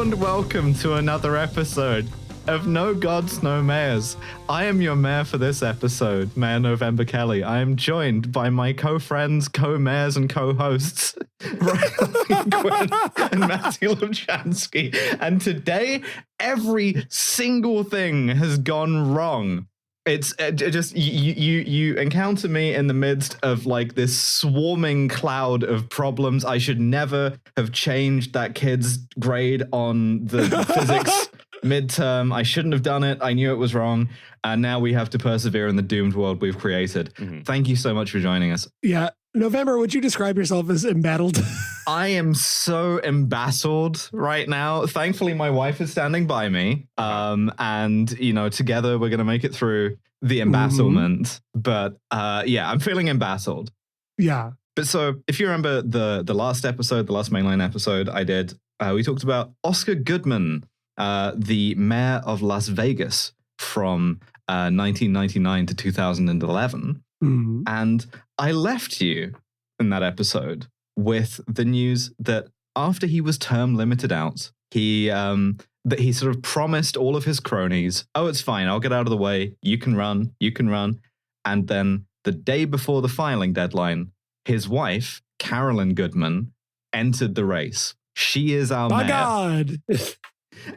Hello and welcome to another episode of No Gods, No Mayors. I am your mayor for this episode, Mayor November Kelly. I am joined by my co-friends, co-mayors, and co-hosts, Ryan Quinn and Matthew Luchansky. And today, every single thing has gone wrong. It's just you encounter me in the midst of like this swarming cloud of problems. I should never have changed that kid's grade on the physics midterm. I shouldn't have done it. I knew it was wrong. And now we have to persevere in the doomed world we've created. Mm-hmm. Thank you so much for joining us. Yeah. November, would you describe yourself as embattled? I am so embattled right now. Thankfully, my wife is standing by me. And, you know, together we're going to make it through the embattlement. But yeah, I'm feeling embattled. Yeah. But so if you remember the last episode, the last mainline episode I did, we talked about Oscar Goodman, the mayor of Las Vegas from 1999 to 2011. Mm-hmm. And I left you in that episode with the news that after he was term limited out, he sort of promised all of his cronies, oh, it's fine, I'll get out of the way, you can run. And then the day before the filing deadline, his wife, Carolyn Goodman, entered the race. She is our mayor. My God!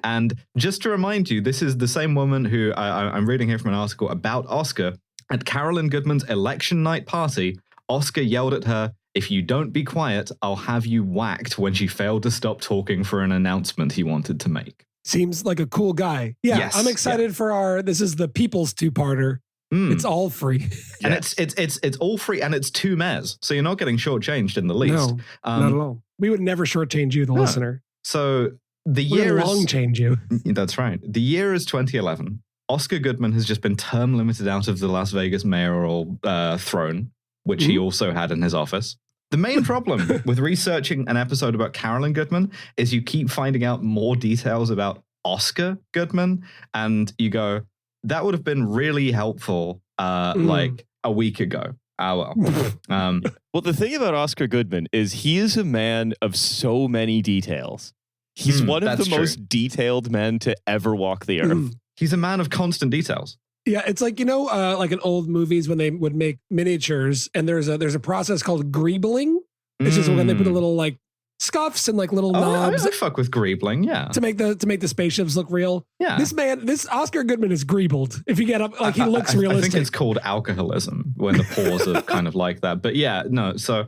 And just to remind you, this is the same woman who I'm reading here from an article about Oscar. At Carolyn Goodman's election night party, Oscar yelled at her, "If you don't be quiet, I'll have you whacked," when she failed to stop talking for an announcement he wanted to make. Seems like a cool guy. Yeah, yes, I'm excited for this is the People's two-parter. It's all free. And it's all free, and it's two mayors, so you're not getting shortchanged in the least. No, not at all. We would never shortchange you, the listener. So the year is... long change you. That's right. The year is 2011. Oscar Goodman has just been term limited out of the Las Vegas mayoral throne, which he also had in his office. The main problem with researching an episode about Carolyn Goodman is you keep finding out more details about Oscar Goodman, and you go, that would have been really helpful like a week ago. Well, the thing about Oscar Goodman is he is a man of so many details. He's one of the most detailed men to ever walk the earth. He's a man of constant details. Yeah, it's like, you know, like in old movies when they would make miniatures, and there's a process called greebling. It's just when they put a little like scuffs and like little knobs. I fuck with greebling, yeah. To make the spaceships look real. Yeah. This Oscar Goodman is greebled. If you get up, like he looks realistic. I think it's called alcoholism when the pores are kind of like that. But yeah, no. So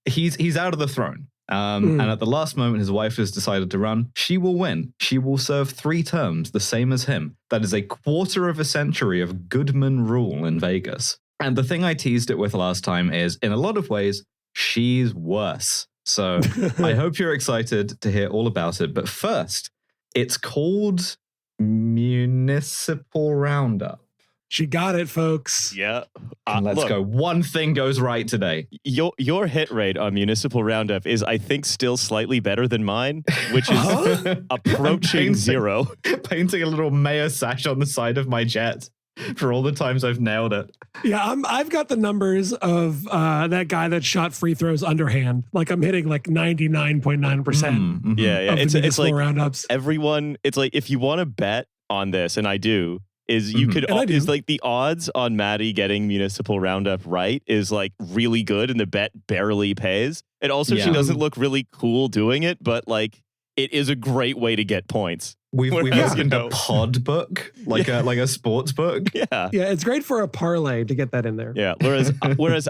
he's out of the throne. And at the last moment, his wife has decided to run. She will win. She will serve 3 terms, the same as him. That is a quarter of a century of Goodman rule in Vegas. And the thing I teased it with last time is, in a lot of ways, she's worse. So I hope you're excited to hear all about it. But first, it's called Municipal Roundup. She got it, folks. Yeah. Let's go. One thing goes right today. Your hit rate on Municipal Roundup is, I think, still slightly better than mine, which is approaching 0. Painting a little mayor sash on the side of my jet for all the times I've nailed it. Yeah, I've got the numbers of that guy that shot free throws underhand. Like I'm hitting like 99.9%. Yeah. It's like roundups. Everyone, it's like if you want to bet on this, and I do. Is you could is like the odds on Maddie getting Municipal Roundup right is like really good, and the bet barely pays. And also she doesn't look really cool doing it, but like it is a great way to get points. We've opened a pod book, like a sports book. Yeah, it's great for a parlay to get that in there. Yeah. Whereas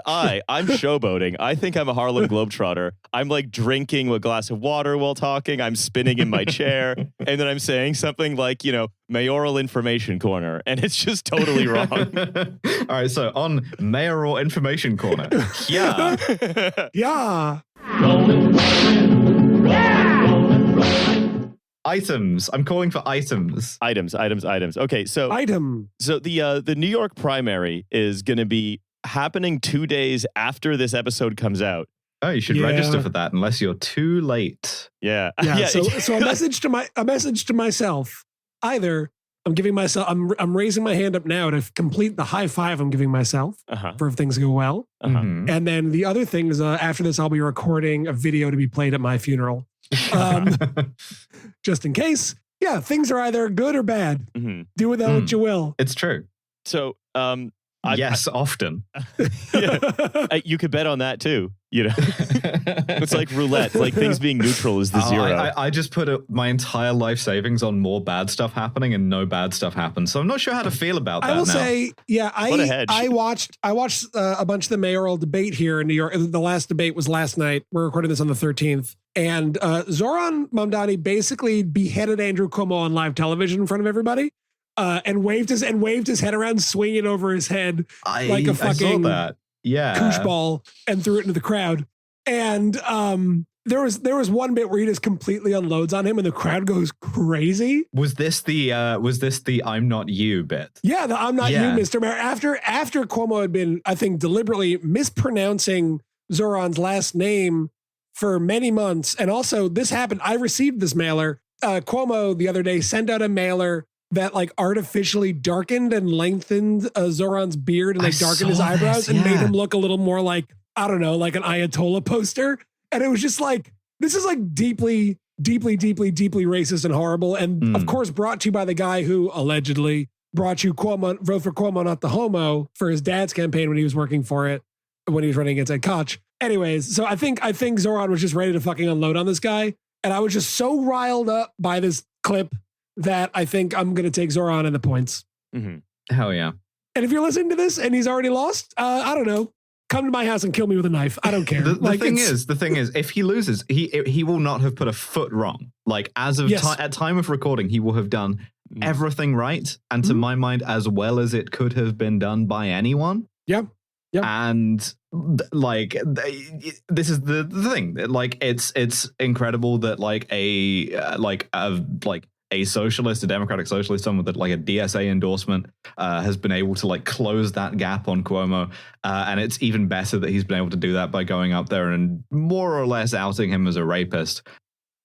I'm showboating. I think I'm a Harlem Globetrotter. I'm like drinking a glass of water while talking. I'm spinning in my chair, and then I'm saying something like, you know, Mayoral Information Corner, and it's just totally wrong. All right, so on Mayoral Information Corner, yeah. Items. I'm calling for items. Items. Okay, so the New York primary is going to be happening 2 days after this episode comes out. Oh, you should register for that unless you're too late. Yeah. So a message to myself. Either I'm raising my hand up now to complete the high five I'm giving myself for if things go well. And then the other thing is after this, I'll be recording a video to be played at my funeral. Just in case. Yeah, things are either good or bad. Mm-hmm. Do with that what you will. It's true. So, often. You could bet on that too. You know, it's like roulette. Like things being neutral is the zero. I just put my entire life savings on more bad stuff happening, and no bad stuff happens. So I'm not sure how to feel about that. I will say, I watched a bunch of the mayoral debate here in New York. The last debate was last night. We're recording this on the 13th, and Zoran Mamdani basically beheaded Andrew Cuomo on live television in front of everybody. And waved his head around, swinging over his head like a fucking koosh ball, and threw it into the crowd. And there was one bit where he just completely unloads on him, and the crowd goes crazy. Was this the "I'm not you" bit? Yeah, the "I'm not you, Mr. Mayor." After Cuomo had been, I think, deliberately mispronouncing Zoran's last name for many months, and also this happened. I received this mailer. Cuomo the other day sent out a mailer that like artificially darkened and lengthened Zoran's beard and like darkened his eyebrows and made him look a little more like, I don't know, like an Ayatollah poster. And it was just like, this is like deeply, deeply, deeply, deeply racist and horrible. And of course, brought to you by the guy who allegedly brought you vote for Cuomo, not the homo, for his dad's campaign when he was working for it, when he was running against Ed Koch. Anyways, so I think Zoran was just ready to fucking unload on this guy. And I was just so riled up by this clip that I think I'm going to take Zoran in the points. Mm-hmm. Hell yeah. And if you're listening to this and he's already lost, I don't know, come to my house and kill me with a knife. I don't care. The thing is, if he loses, he will not have put a foot wrong. Like as of at time of recording, he will have done everything right. And to my mind, as well as it could have been done by anyone. Yeah. Yep. And like this is the thing. Like it's incredible that a socialist, a democratic socialist, someone with like a DSA endorsement has been able to like close that gap on Cuomo. And it's even better that he's been able to do that by going up there and more or less outing him as a rapist.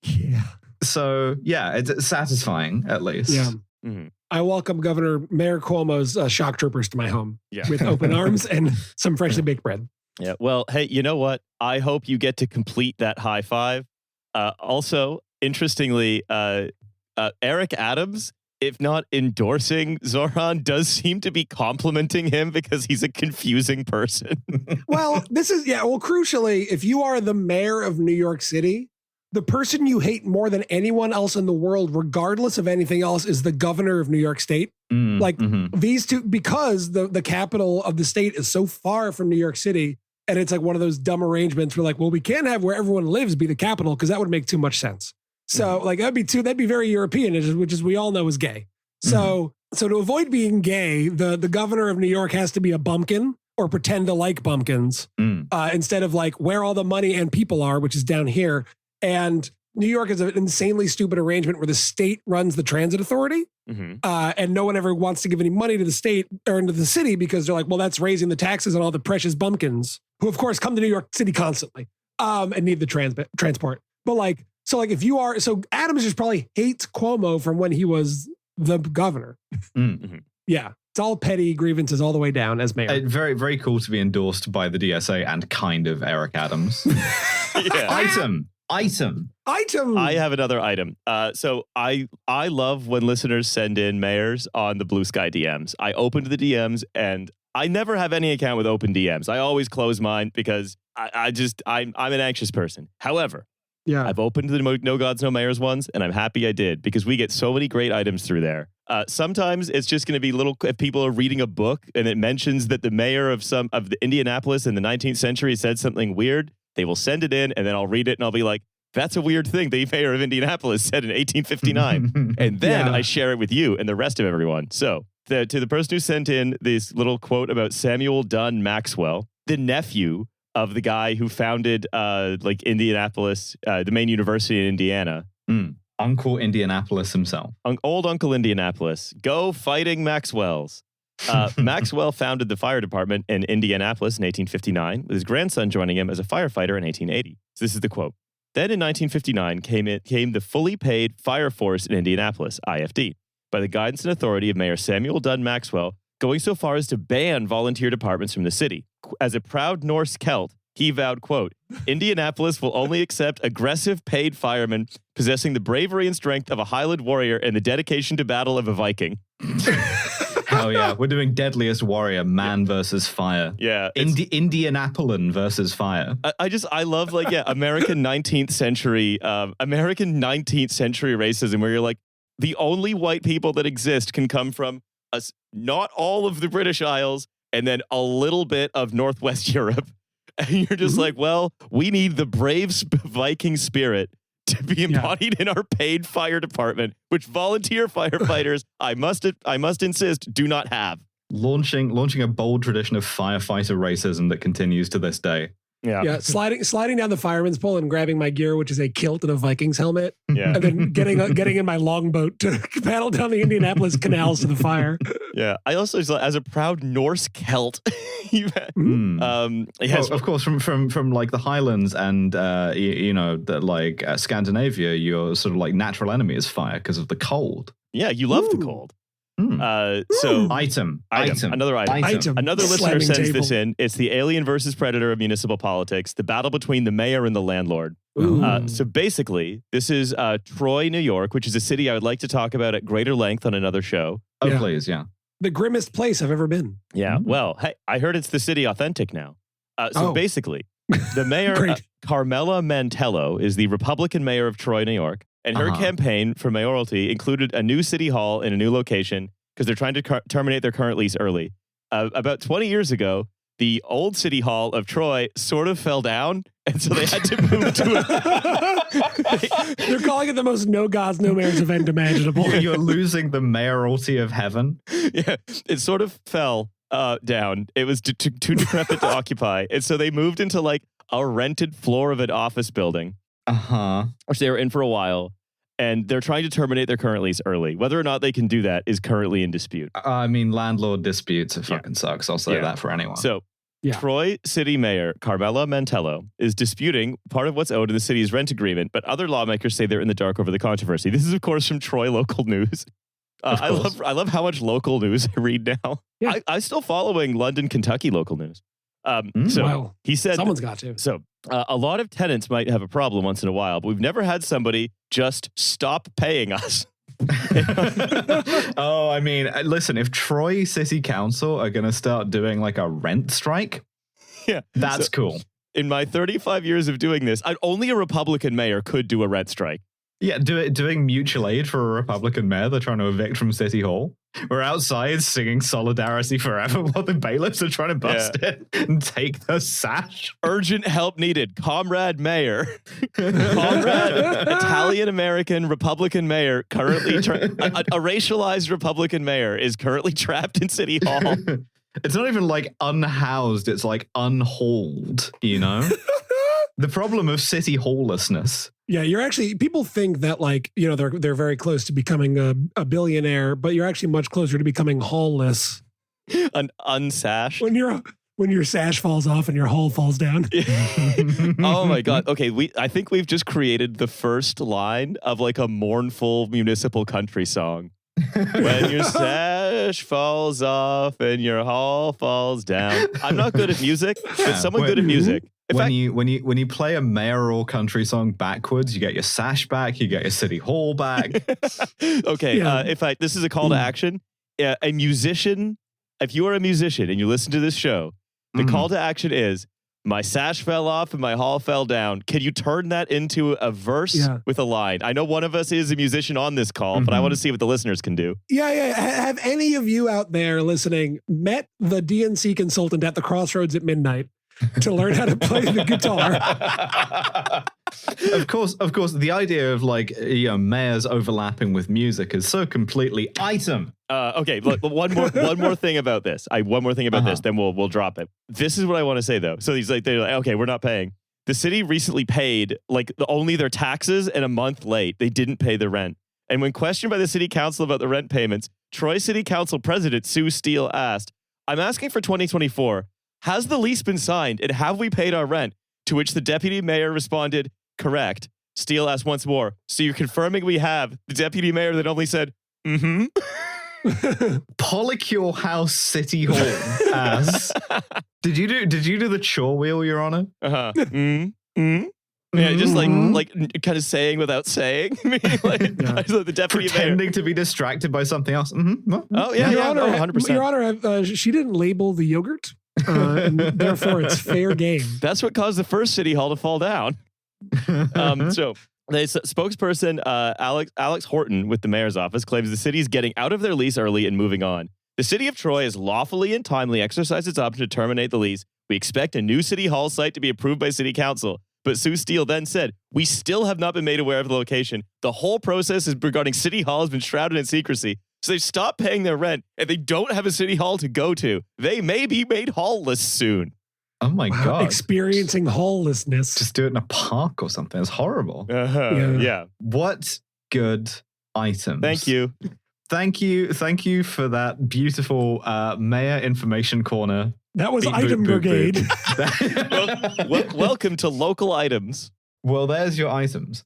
Yeah. So yeah, it's satisfying at least. Yeah. Mm-hmm. I welcome Mayor Cuomo's shock troopers to my home with open arms and some freshly baked bread. Yeah. Well, hey, you know what? I hope you get to complete that high five. Also, interestingly, Eric Adams, if not endorsing Zoran, does seem to be complimenting him because he's a confusing person. Well, crucially, if you are the mayor of New York City, the person you hate more than anyone else in the world, regardless of anything else, is the governor of New York State. These two, because the capital of the state is so far from New York City, and it's like one of those dumb arrangements where like, well, we can't have where everyone lives be the capital because that would make too much sense. So like that'd be very European, which is we all know is gay. So to avoid being gay, the governor of New York has to be a bumpkin or pretend to like bumpkins instead of like where all the money and people are, which is down here. And New York is an insanely stupid arrangement where the state runs the transit authority, and no one ever wants to give any money to the state or into the city because they're like, well, that's raising the taxes on all the precious bumpkins who, of course, come to New York City constantly and need the transport. But like, so Adams just probably hates Cuomo from when he was the governor. Yeah. It's all petty grievances all the way down as mayor. Very, very cool to be endorsed by the DSA and kind of Eric Adams. Item. I have another item. So I love when listeners send in mayors on the Blue Sky DMs. I opened the DMs and I never have any account with open DMs. I always close mine because I'm an anxious person. However, I've opened the No Gods, No Mayors ones, and I'm happy I did because we get so many great items through there. Sometimes it's just going to be if people are reading a book and it mentions that the mayor of the Indianapolis in the 19th century said something weird, they will send it in and then I'll read it and I'll be like, that's a weird thing the mayor of Indianapolis said in 1859. And then I share it with you and the rest of everyone. So to the person who sent in this little quote about Samuel Dunn Maxwell, the nephew of the guy who founded Indianapolis, the main university in Indiana. Uncle Indianapolis himself. Old Uncle Indianapolis. Go fighting Maxwells. Maxwell founded the fire department in Indianapolis in 1859, with his grandson joining him as a firefighter in 1880. So this is the quote. Then in 1959 came the fully paid fire force in Indianapolis, IFD, by the guidance and authority of Mayor Samuel Dunn Maxwell, going so far as to ban volunteer departments from the city. As a proud Norse Celt, he vowed, quote, Indianapolis will only accept aggressive paid firemen possessing the bravery and strength of a Highland warrior and the dedication to battle of a Viking. Hell yeah. We're doing Deadliest Warrior, man versus fire. Yeah. Indianapolin versus fire. I love American 19th century racism where you're like, the only white people that exist can come from us, not all of the British Isles and then a little bit of Northwest Europe. And you're just like, well, we need the brave Viking spirit to be embodied in our paid fire department, which volunteer firefighters, I must insist, do not have. Launching a bold tradition of firefighter racism that continues to this day. Yeah, sliding down the fireman's pole and grabbing my gear, which is a kilt and a Viking's helmet. Yeah. And then getting in my longboat to paddle down the Indianapolis canals to the fire. Yeah. I also, as a proud Norse Celt, of course, from like the Highlands and Scandinavia, your sort of like natural enemy is fire because of the cold. Yeah, you love the cold. Item. Another item. Another listener sends this in. It's the alien versus predator of municipal politics, the battle between the mayor and the landlord. So basically, this is Troy, New York, which is a city I would like to talk about at greater length on another show. Oh, please, yeah. The grimmest place I've ever been. Yeah, well, hey, I heard it's the city authentic now. Basically, the mayor, Carmela Mantello, is the Republican mayor of Troy, New York. And her campaign for mayoralty included a new city hall in a new location because they're trying to terminate their current lease early. About 20 years ago, the old city hall of Troy sort of fell down, and so they had to move to it. They're calling it the most no gods, no mayors event imaginable. You're losing the mayoralty of heaven. Yeah, it sort of fell down. It was too decrepit to occupy. And so they moved into like a rented floor of an office building. Which they were in for a while, and they're trying to terminate their current lease early. Whether or not they can do that is currently in dispute. I mean, landlord disputes, it fucking sucks. I'll say that for anyone. So, Troy City Mayor Carmela Mantello is disputing part of what's owed in the city's rent agreement, but other lawmakers say they're in the dark over the controversy. This is, of course, from Troy Local News. I love how much local news I read now. Yeah. I'm still following London, Kentucky local news. He said someone's got to. So a lot of tenants might have a problem once in a while, but we've never had somebody just stop paying us. I mean, listen, if Troy City Council are going to start doing like a rent strike, that's cool. In my 35 years of doing this, only a Republican mayor could do a rent strike. Yeah, doing mutual aid for a Republican mayor they're trying to evict from City Hall. We're outside singing Solidarity Forever while the bailiffs are trying to bust it and take the sash. Urgent help needed. Comrade mayor. Comrade Italian-American Republican mayor currently... a racialized Republican mayor is currently trapped in City Hall. It's not even like unhoused. It's like unhauled, you know? The problem of city halllessness. Yeah, you're actually, people think that like, you know, they're very close to becoming a billionaire, but you're actually much closer to becoming hallless. An unsashed. When your sash falls off and your hull falls down. Oh my God. Okay, I think we've just created the first line of like a mournful municipal country song. When your sash falls off and your hull falls down. I'm not good at music, but someone good at music. When you play a mayoral country song backwards, you get your sash back, you get your city hall back. Okay, this is a call to action. A musician, if you are a musician and you listen to this show, the call to action is, my sash fell off and my hall fell down. Can you turn that into a verse with a line? I know one of us is a musician on this call, but I want to see what the listeners can do. Yeah. Have any of you out there listening met the DNC consultant at the crossroads at midnight to learn how to play the guitar? Of course, the idea of like, you know, mayors overlapping with music is so completely item. Okay, look, one more thing about this. This, then we'll drop it. This is what I want to say though. So they're like, okay, we're not paying. The city recently paid like only their taxes and a month late. They didn't pay the rent. And when questioned by the city council about the rent payments, Troy City Council President Sue Steele asked, "I'm asking for 2024. Has the lease been signed and have we paid our rent?" To which the deputy mayor responded, "Correct." Steele asked once more, "So you're confirming we have?" The deputy mayor then only said, "Mm-hmm." Polycule House City Hall as. Did you do the chore wheel, Your Honor? Yeah, just like kind of saying without saying. The deputy pretending mayor. to be distracted by something else. Oh yeah, Your Honor, 100%. Your Honor, she didn't label the yogurt, and therefore it's fair game. That's what caused the first city hall to fall down. So the spokesperson Alex Horton with the mayor's office claims the city's getting out of their lease early and moving on. The city of Troy has lawfully and timely exercised its option to terminate the lease. We expect a new city hall site to be approved by city council. But Sue Steele then said, we still have not been made aware of the location. The whole process regarding city hall has been shrouded in secrecy. So they've stopped paying their rent and they don't have a city hall to go to. They may be made hallless soon. Oh my God. Experiencing halllessness. Just do it in a park or something. It's horrible. Yeah. What good items. Thank you. Thank you for that beautiful Mayor Information Corner. That was Item Brigade. Welcome to Local Items. Well, there's your items.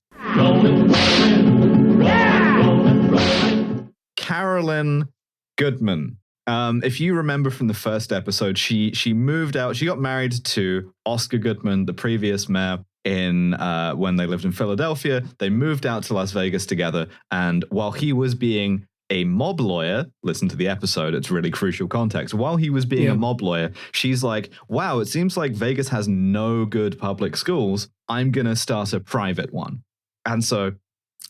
Carolyn Goodman. If you remember from the first episode, she moved out. She got married to Oscar Goodman, the previous mayor, when they lived in Philadelphia. They moved out to Las Vegas together. And while he was being a mob lawyer, listen to the episode, it's really crucial context. While he was being a mob lawyer, she's like, wow, it seems like Vegas has no good public schools. I'm going to start a private one. And so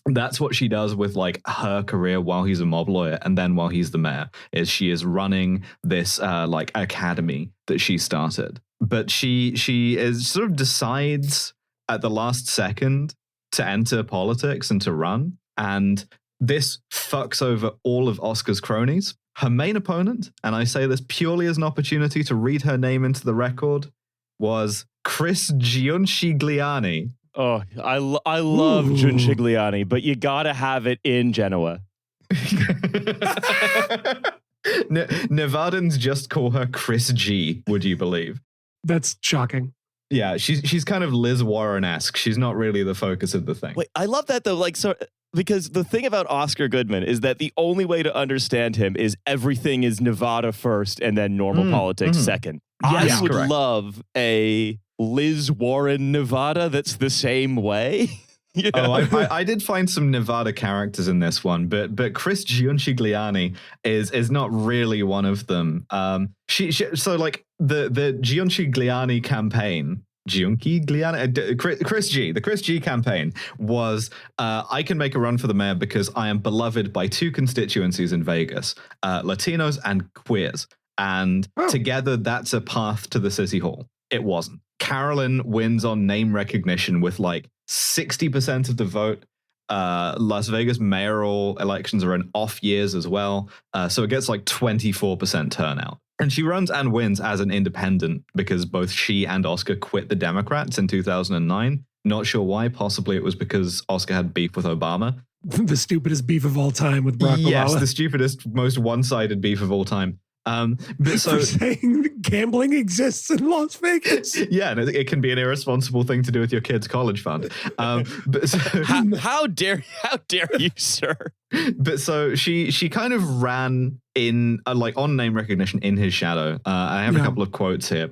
that's what she does with like her career while he's a mob lawyer. And then while he's the mayor, is she is running this like academy that she started. But she is sort of decides at the last second to enter politics and to run. And this fucks over all of Oscar's cronies. Her main opponent, and I say this purely as an opportunity to read her name into the record, was Chris Giuncigliani. Oh, I love Giuncigliani, but you gotta have it in Genoa. Nevadans just call her Chris G, would you believe? That's shocking. Yeah, she's kind of Liz Warren-esque. She's not really the focus of the thing. Wait, I love that though. Because the thing about Oscar Goodman is that the only way to understand him is everything is Nevada first and then normal politics second. Yes, I would correct. love a Liz Warren Nevada that's the same way. You know? I did find some Nevada characters in this one, but Chris Giuncigliani is not really one of them. So like the Giuncigliani campaign. The Chris G campaign was I can make a run for the mayor because I am beloved by two constituencies in Vegas, Latinos and queers. And together that's a path to the city hall. It wasn't. Carolyn wins on name recognition with like 60% of the vote. Las Vegas mayoral elections are in off years as well. So it gets like 24% turnout. And she runs and wins as an independent because both she and Oscar quit the Democrats in 2009. Not sure why. Possibly it was because Oscar had beef with Obama. The stupidest beef of all time with Barack Obama. Yes, the stupidest, most one-sided beef of all time. But so for saying gambling exists in Las Vegas. Yeah, and it can be an irresponsible thing to do with your kid's college fund. But so, how dare you, sir? But so she kind of ran in like on name recognition in his shadow. I have a couple of quotes here.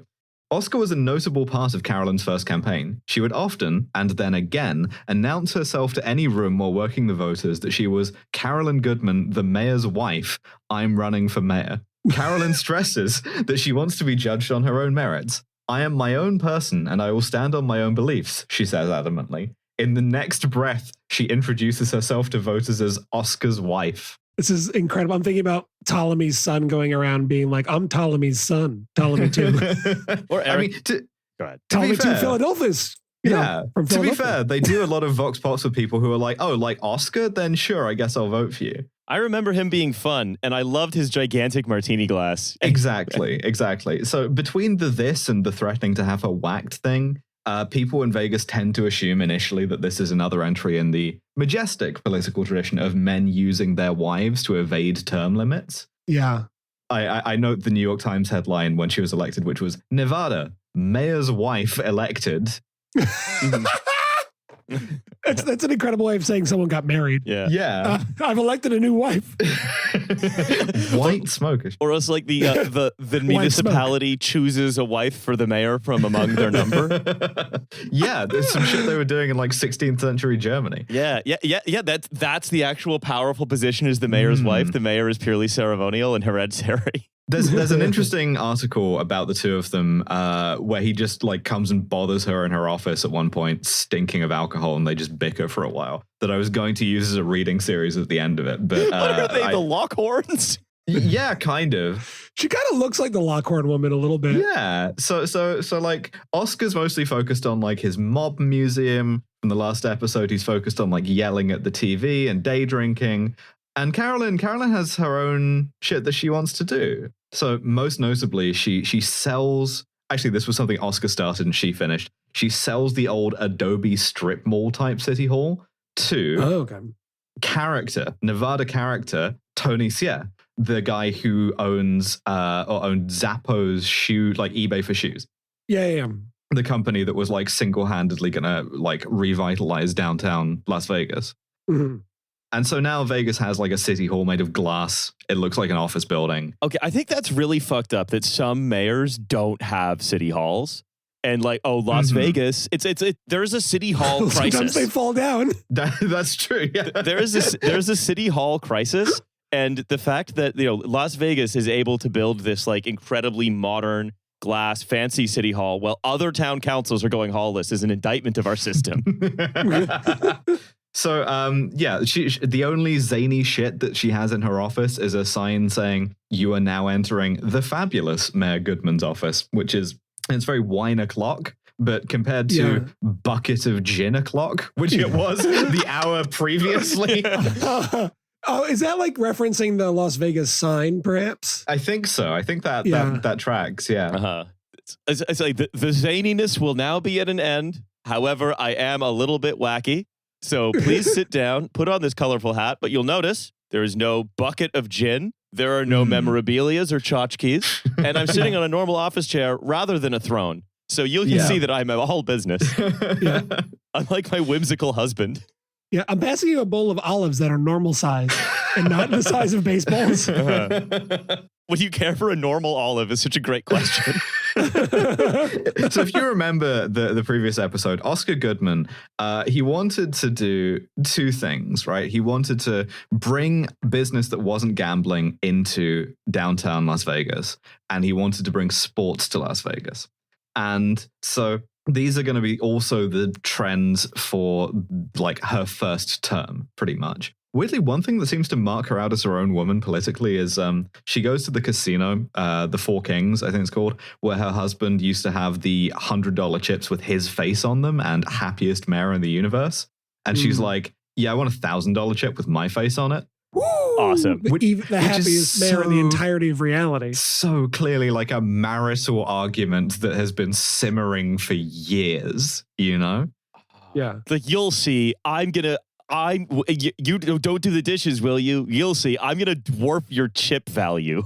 Oscar was a notable part of Carolyn's first campaign. She would often, and then again, announce herself to any room while working the voters that she was Carolyn Goodman, the mayor's wife. I'm running for mayor. Carolyn stresses that she wants to be judged on her own merits. I am my own person and I will stand on my own beliefs, she says adamantly. In the next breath, she introduces herself to voters as Oscar's wife. This is incredible. I'm thinking about Ptolemy's son going around being like, I'm Ptolemy's son. Ptolemy 2. Or Eric. I mean, go ahead. Ptolemy 2 Philadelphia's. From to be fair, they do a lot of vox pops with people who are like, oh, like Oscar? Then sure, I guess I'll vote for you. I remember him being fun, and I loved his gigantic martini glass. Exactly. So between this and the threatening to have her whacked thing, people in Vegas tend to assume initially that this is another entry in the majestic political tradition of men using their wives to evade term limits. Yeah. I note the New York Times headline when she was elected, which was, Nevada, mayor's wife elected. That's an incredible way of saying someone got married. Yeah. I've elected a new wife. White smoke. Or else like the municipality chooses a wife for the mayor from among their number. Yeah, there's some shit they were doing in like 16th century Germany. Yeah. That's the actual powerful position is the mayor's wife. The mayor is purely ceremonial and hereditary. There's an interesting article about the two of them where he just like comes and bothers her in her office at one point, stinking of alcohol, and they just bicker for a while. That I was going to use as a reading series at the end of it. But are they the Lockhorns? Yeah, kind of. She kind of looks like the Lockhorn woman a little bit. Yeah. So like Oscar's mostly focused on like his mob museum. From the last episode, he's focused on like yelling at the TV and day drinking. And Carolyn has her own shit that she wants to do. So most notably, she sells. Actually, this was something Oscar started and she finished. She sells the old Adobe strip mall type city hall to Nevada character Tony Xie, the guy who owns owned Zappos eBay for shoes. Yeah. The company that was like single-handedly gonna like revitalize downtown Las Vegas. Mm-hmm. And so now Vegas has like a city hall made of glass. It looks like an office building. Okay, I think that's really fucked up that some mayors don't have city halls. And like, Las Vegas, there's a city hall crisis. Sometimes they fall down. That's true. Yeah. There's a city hall crisis. And the fact that, Las Vegas is able to build this like incredibly modern glass fancy city hall while other town councils are going hallless is an indictment of our system. So, she the only zany shit that she has in her office is a sign saying, "You are now entering the fabulous Mayor Goodman's office," which is, it's very wine o'clock, but compared to bucket of gin o'clock, which it was the hour previously. Is that like referencing the Las Vegas sign, perhaps? I think so. I think that tracks, yeah. Uh-huh. It's like the zaniness will now be at an end. However, I am a little bit wacky. So please sit down, put on this colorful hat, but you'll notice there is no bucket of gin. There are no memorabilias or tchotchkes. And I'm sitting on a normal office chair rather than a throne. So you can see that I'm all business. Unlike my whimsical husband. Yeah, I'm passing you a bowl of olives that are normal size and not the size of baseballs. Would you care for a normal olive is such a great question. So if you remember the previous episode, Oscar Goodman, he wanted to do two things, right? He wanted to bring business that wasn't gambling into downtown Las Vegas, and he wanted to bring sports to Las Vegas. And so these are going to be also the trends for like her first term, pretty much. Weirdly, one thing that seems to mark her out as her own woman politically is she goes to the casino, the Four Kings, I think it's called, where her husband used to have the $100 chips with his face on them and happiest mayor in the universe. And she's like, yeah, I want $1,000 chip with my face on it. Woo! Awesome. The happiest mayor in the entirety of reality. So clearly like a marital argument that has been simmering for years, Yeah. Like, you'll see, you don't do the dishes, will you? You'll see. I'm going to dwarf your chip value.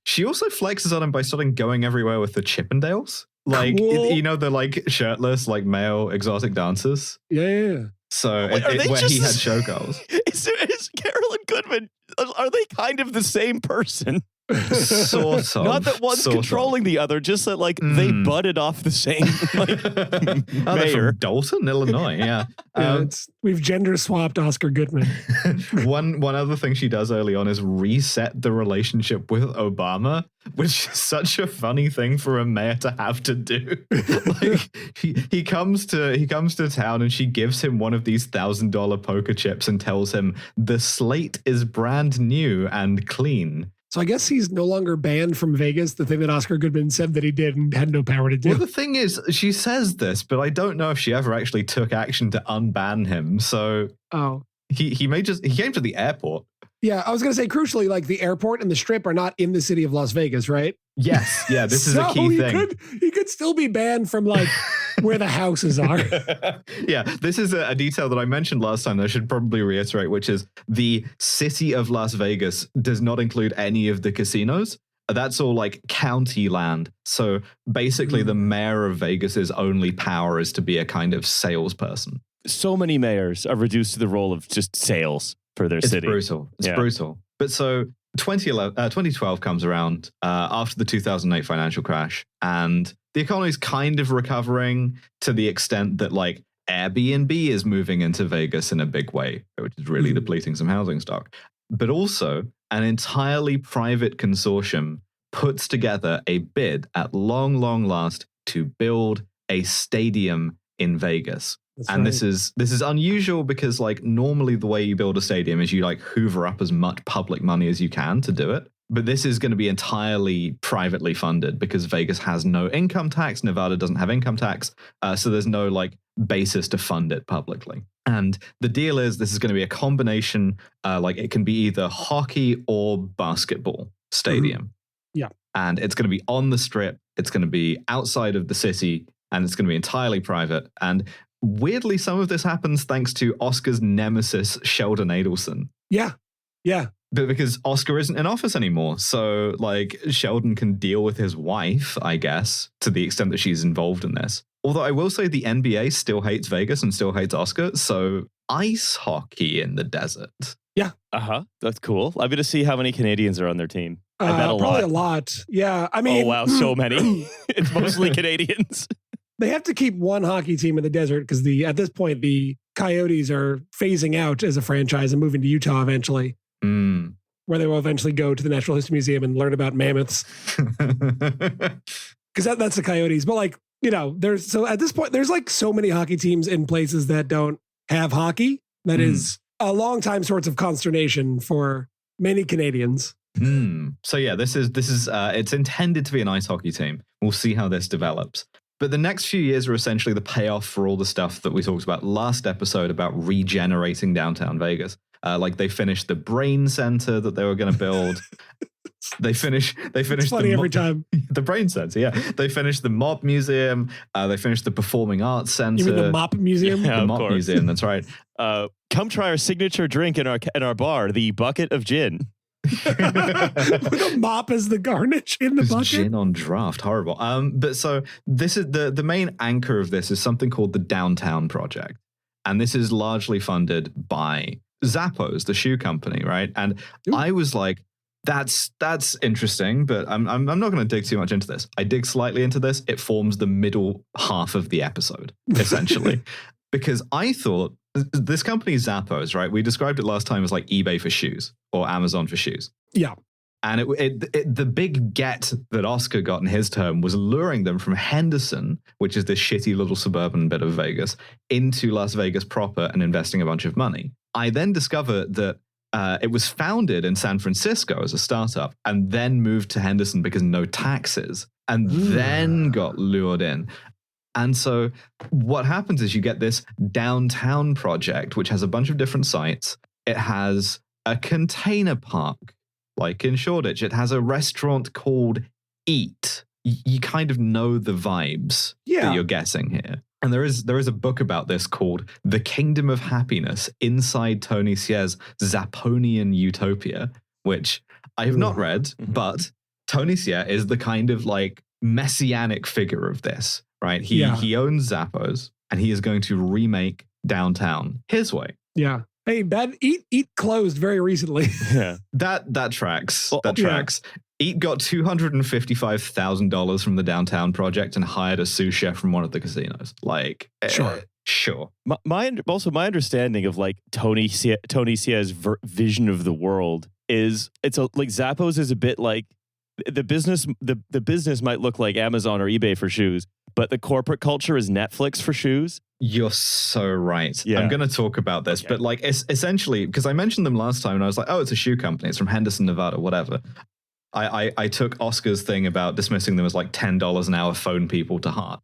She also flexes on him by starting going everywhere with the Chippendales. Like, cool. The like shirtless, like male exotic dancers. Yeah. So where he had showgirls. Is Carolyn Goodman, are they kind of the same person? Sort of. Not that one's controlling the other, just that like they butted off the same mayor. From Dalton, Illinois. Yeah. We've gender swapped Oscar Goodman. One other thing she does early on is reset the relationship with Obama, which is such a funny thing for a mayor to have to do. Like he comes to town and she gives him one of these $1,000 poker chips and tells him the slate is brand new and clean. So I guess he's no longer banned from Vegas, the thing that Oscar Goodman said that he did and had no power to do. Well, the thing is, she says this, but I don't know if she ever actually took action to unban him. So he came to the airport. Yeah, I was going to say, crucially, like the airport and the Strip are not in the city of Las Vegas, right? Yes. Yeah, this is a key thing. He could still be banned from like where the houses are. Yeah, this is a detail that I mentioned last time that I should probably reiterate, which is the city of Las Vegas does not include any of the casinos. That's all like county land. So basically the mayor of Vegas's only power is to be a kind of salesperson. So many mayors are reduced to the role of just sales for their city. It's brutal. But so 2012 comes around after the 2008 financial crash, and the economy is kind of recovering to the extent that like Airbnb is moving into Vegas in a big way, which is really depleting some housing stock. But also an entirely private consortium puts together a bid at long last to build a stadium in Vegas. This is unusual because like normally the way you build a stadium is you like hoover up as much public money as you can to do it. But this is going to be entirely privately funded because Vegas has no income tax. Nevada doesn't have income tax. So there's no like basis to fund it publicly. And the deal is this is going to be a combination, like it can be either hockey or basketball stadium. Yeah. And it's going to be on the strip. It's going to be outside of the city, and it's going to be entirely private. And weirdly, some of this happens thanks to Oscar's nemesis, Sheldon Adelson. Yeah. But because Oscar isn't in office anymore. So, like, Sheldon can deal with his wife, I guess, to the extent that she's involved in this. Although I will say the NBA still hates Vegas and still hates Oscar. So, ice hockey in the desert. Yeah. That's cool. I'm going to see how many Canadians are on their team. I bet probably a lot. Yeah. I mean, oh, wow. So many. It's mostly Canadians. They have to keep one hockey team in the desert because at this point, the Coyotes are phasing out as a franchise and moving to Utah eventually. Where they will eventually go to the Natural History Museum and learn about mammoths. Because that's the Coyotes. But like, you know, at this point, there's like so many hockey teams in places that don't have hockey. That is a long time source of consternation for many Canadians. So yeah, this is it's intended to be an ice hockey team. We'll see how this develops. But the next few years are essentially the payoff for all the stuff that we talked about last episode about regenerating downtown Vegas. Like they finished the brain center that they were going to build. They finished. It's funny every time. The brain center, yeah. They finished the Mob Museum. They finished the Performing Arts Center. You mean the Mop Museum? Yeah, the Mop Museum. That's right. Come try our signature drink in our bar, the bucket of gin. With a mop as the garnish in the bucket. Gin on draft, horrible. But so this is the main anchor of this is something called the Downtown Project, and this is largely funded by Zappos, the shoe company, right? And I was like, that's interesting, but I'm not going to dig too much into this. I dig slightly into this. It forms the middle half of the episode, essentially, because I thought this company Zappos, right? We described it last time as like eBay for shoes or Amazon for shoes. Yeah. And the big get that Oscar got in his term was luring them from Henderson, which is this shitty little suburban bit of Vegas, into Las Vegas proper and investing a bunch of money. I then discovered that it was founded in San Francisco as a startup and then moved to Henderson because no taxes, and then got lured in. And so what happens is you get this Downtown Project, which has a bunch of different sites. It has a container park, like in Shoreditch. It has a restaurant called Eat. You kind of know the vibes that you're guessing here. And there is a book about this called The Kingdom of Happiness Inside Tony Hsieh's Zapponian Utopia, which I have not read, but Tony Hsieh is the kind of like messianic figure of this, right? He owns Zappos and he is going to remake downtown his way. Yeah. Hey, that Eat closed very recently. Yeah. That tracks. That tracks. Eat got $255,000 from the Downtown Project and hired a sous chef from one of the casinos. Like, sure. My understanding of like Tony Hsieh's vision of the world is like Zappos is a bit like the business might look like Amazon or eBay for shoes, but the corporate culture is Netflix for shoes. You're so right. Yeah. I'm going to talk about this, but like essentially, because I mentioned them last time and I was like, oh, it's a shoe company. It's from Henderson, Nevada, whatever. I took Oscar's thing about dismissing them as like $10 an hour phone people to heart.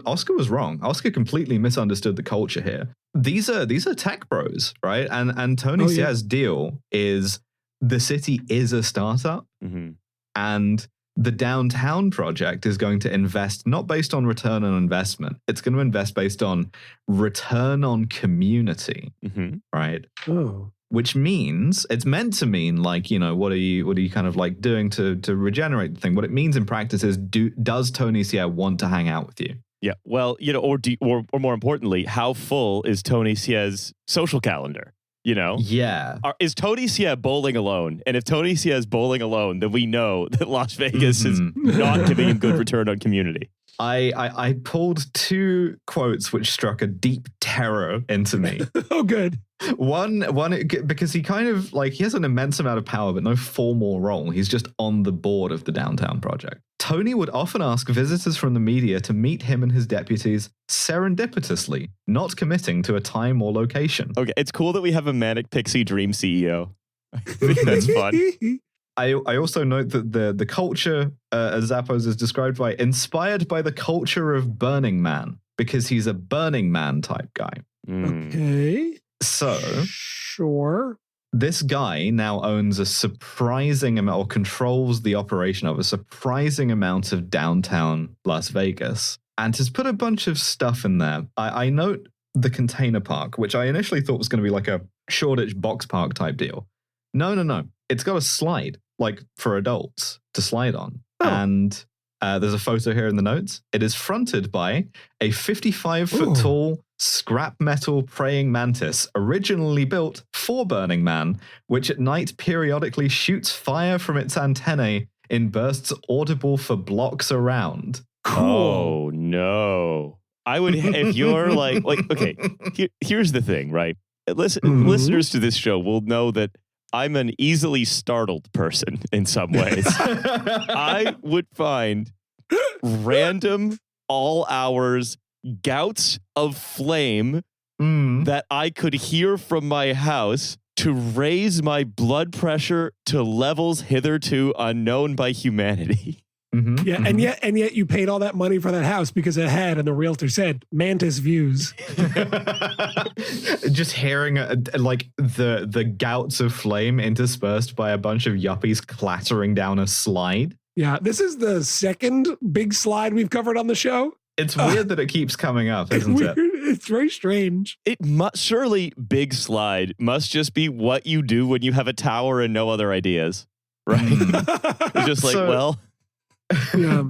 Oscar was wrong. Oscar completely misunderstood the culture here. These are tech bros, right? And Tony Hsieh's deal is the city is a startup, and the Downtown Project is going to invest not based on return on investment. It's going to invest based on return on community, right? Oh. which means it's meant to mean like, what are you kind of like doing to regenerate the thing? What it means in practice is does Tony Sierra want to hang out with you? Yeah, well, or more importantly, how full is Tony Sierra's social calendar? Yeah. Is Tony Sierra bowling alone? And if Tony Sierra is bowling alone, then we know that Las Vegas is not giving him good return on community. I pulled two quotes which struck a deep terror into me. Oh, good. One, because he kind of like, he has an immense amount of power, but no formal role. He's just on the board of the downtown project. Tony would often ask visitors from the media to meet him and his deputies serendipitously, not committing to a time or location. Okay, it's cool that we have a manic pixie dream CEO. I think that's fun. I also note that the culture, as Zappos is described by, inspired by the culture of Burning Man, because he's a Burning Man type guy. Okay. So, sure. This guy now owns a surprising amount, or controls the operation of a surprising amount of downtown Las Vegas, and has put a bunch of stuff in there. I note the container park, which I initially thought was going to be like a Shoreditch box park type deal. No. It's got a slide, like for adults to slide on. Oh. And there's a photo here in the notes. It is fronted by a 55-foot tall scrap metal praying mantis, originally built for Burning Man, which at night periodically shoots fire from its antennae in bursts audible for blocks around. Cool. Oh, no. I would, if you're like okay, here's the thing, right? Listeners to this show will know that I'm an easily startled person in some ways. I would find random all hours gouts of flame that I could hear from my house to raise my blood pressure to levels hitherto unknown by humanity. Yeah, and yet you paid all that money for that house because it had, and the realtor said, mantis views. Just hearing like the gouts of flame interspersed by a bunch of yuppies clattering down a slide. Yeah, this is the second big slide we've covered on the show. It's weird that it keeps coming up, isn't it? It's very strange. It surely big slide must just be what you do when you have a tower and no other ideas, right? It's just like, well. Yeah.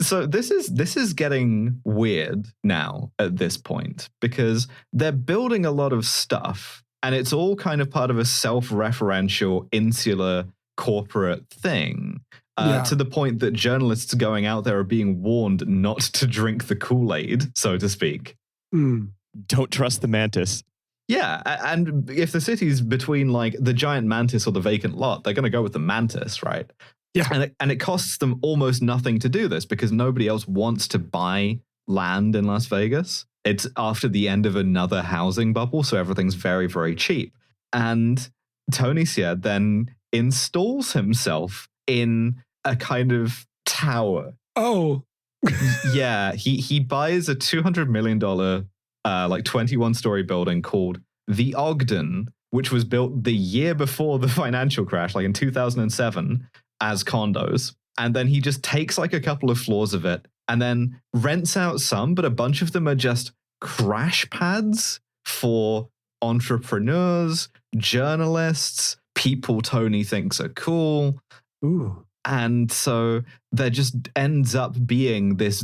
So this is getting weird now at this point, because they're building a lot of stuff and it's all kind of part of a self-referential, insular corporate thing. To the point that journalists going out there are being warned not to drink the Kool-Aid, so to speak. Don't trust the mantis. Yeah, and if the city's between like the giant mantis or the vacant lot, they're going to go with the mantis, right? Yeah. And it costs them almost nothing to do this because nobody else wants to buy land in Las Vegas. It's after the end of another housing bubble, so everything's very, very cheap. And Tony Sierra then installs himself in a kind of tower. Oh. Yeah, he buys a $200 million like 21-story building called the Ogden, which was built the year before the financial crash, like in 2007, as condos. And then he just takes like a couple of floors of it and then rents out some, but a bunch of them are just crash pads for entrepreneurs, journalists, people Tony thinks are cool. Ooh. And so there just ends up being this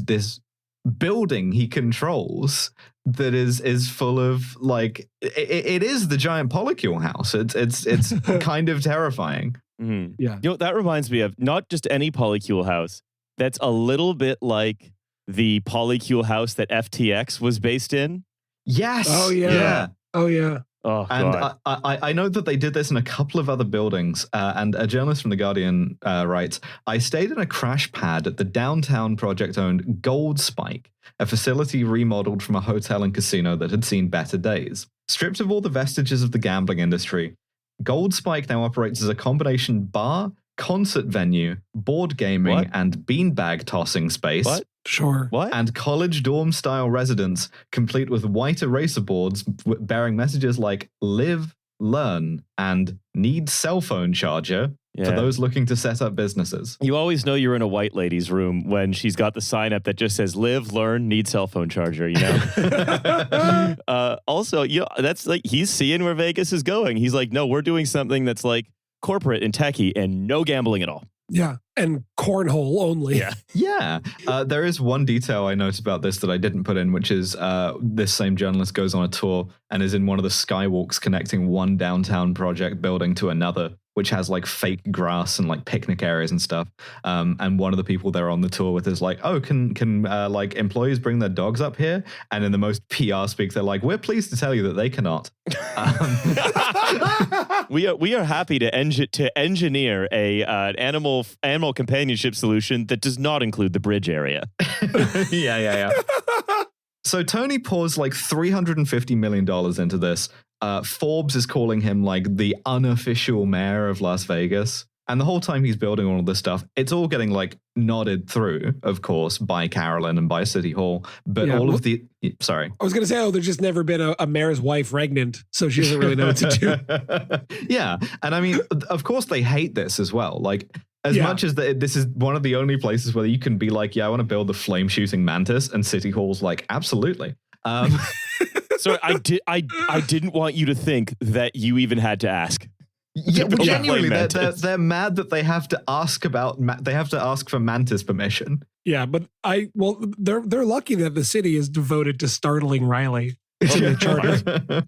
building he controls that is full of like it is the giant polycule house. It's kind of terrifying. Yeah. That reminds me of not just any polycule house. That's a little bit like the polycule house that FTX was based in. Yes. Oh yeah. Oh yeah. Oh, and God. I know that they did this in a couple of other buildings. And a journalist from The Guardian writes, I stayed in a crash pad at the downtown project-owned Gold Spike, a facility remodeled from a hotel and casino that had seen better days. Stripped of all the vestiges of the gambling industry, Gold Spike now operates as a combination bar, concert venue, board gaming, and beanbag tossing space. What? Sure. What? And college dorm-style residence, complete with white eraser boards bearing messages like live, learn, and need cell phone charger, for those looking to set up businesses. You always know you're in a white lady's room when she's got the sign up that just says live, learn, need cell phone charger, you know? Also, that's like, he's seeing where Vegas is going. He's like, no, we're doing something that's like corporate and techie and no gambling at all. Yeah, and cornhole only. Yeah. There is one detail I noticed about this that I didn't put in, which is this same journalist goes on a tour and is in one of the skywalks connecting one downtown project building to another, which has like fake grass and like picnic areas and stuff. And one of the people they're on the tour with is like, oh, can like employees bring their dogs up here? And in the most PR speak, they're like, we're pleased to tell you that they cannot. We are happy to engineer an animal companionship solution that does not include the bridge area. Yeah. So Tony pours like $350 million into this. Forbes is calling him like the unofficial mayor of Las Vegas. And the whole time he's building all of this stuff, it's all getting like nodded through, of course, by Carolyn and by City Hall. But all of the... Sorry. I was going to say, there's just never been a mayor's wife regnant, so she doesn't really know what to do. Yeah. And I mean, of course, they hate this as well. Like, as much as this is one of the only places where you can be like, yeah, I want to build the flame-shooting mantis, and City Hall's like, absolutely. So I didn't want you to think that you even had to ask. Yeah, well, genuinely, they're mad that they have to ask for mantis permission. Yeah, but they're lucky that the city is devoted to startling Riley. It's in the charter.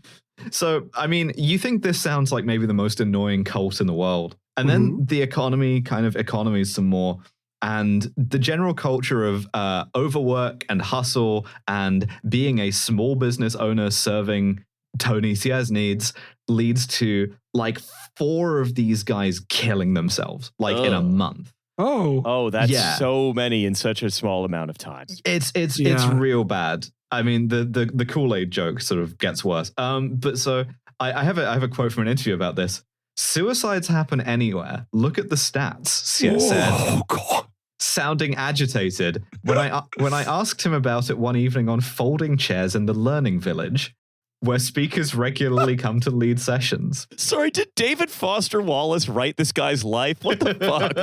So, I mean, you think this sounds like maybe the most annoying cult in the world, and then the economy kind of economies some more. And the general culture of overwork and hustle and being a small business owner serving Tony Sia's needs leads to like 4 of these guys killing themselves like in a month. Oh, that's so many in such a small amount of time. It's real bad. I mean, the Kool-Aid joke sort of gets worse. But so I have a quote from an interview about this. Suicides happen anywhere. Look at the stats, Sia said. Oh, God. Sounding agitated when I asked him about it one evening on folding chairs in the Learning Village, where speakers regularly come to lead sessions. Sorry, did David Foster Wallace write this guy's life? What the fuck?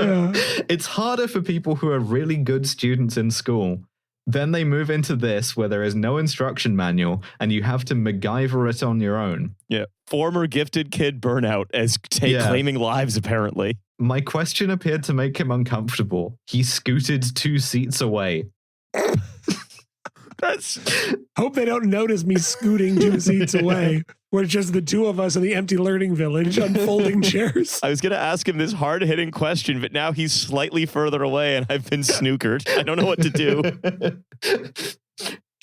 It's harder for people who are really good students in school. Then they move into this where there is no instruction manual and you have to MacGyver it on your own. Yeah. Former gifted kid burnout as claiming lives, apparently. My question appeared to make him uncomfortable. He scooted 2 seats away. Hope they don't notice me scooting 2 seats away. We're just the 2 of us in the empty Learning Village unfolding chairs. I was going to ask him this hard-hitting question, but now he's slightly further away and I've been snookered. I don't know what to do.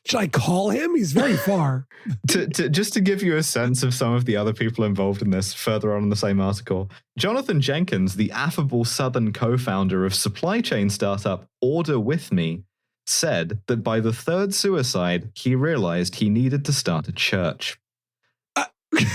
Should I call him? He's very far. Just to give you a sense of some of the other people involved in this, further on in the same article, Jonathan Jenkins, the affable Southern co-founder of supply chain startup Order With Me, said that by the 3rd suicide, he realized he needed to start a church.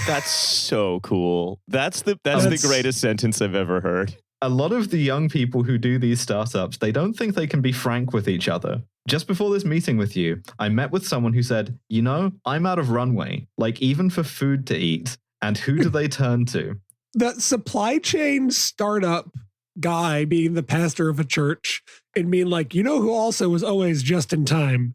That's so cool. That's the greatest sentence I've ever heard. A lot of the young people who do these startups, they don't think they can be frank with each other. Just before this meeting with you, I met with someone who said, you know, I'm out of runway, like even for food to eat. And who do they turn to? The supply chain startup guy being the pastor of a church and being like, you know who also was always just in time?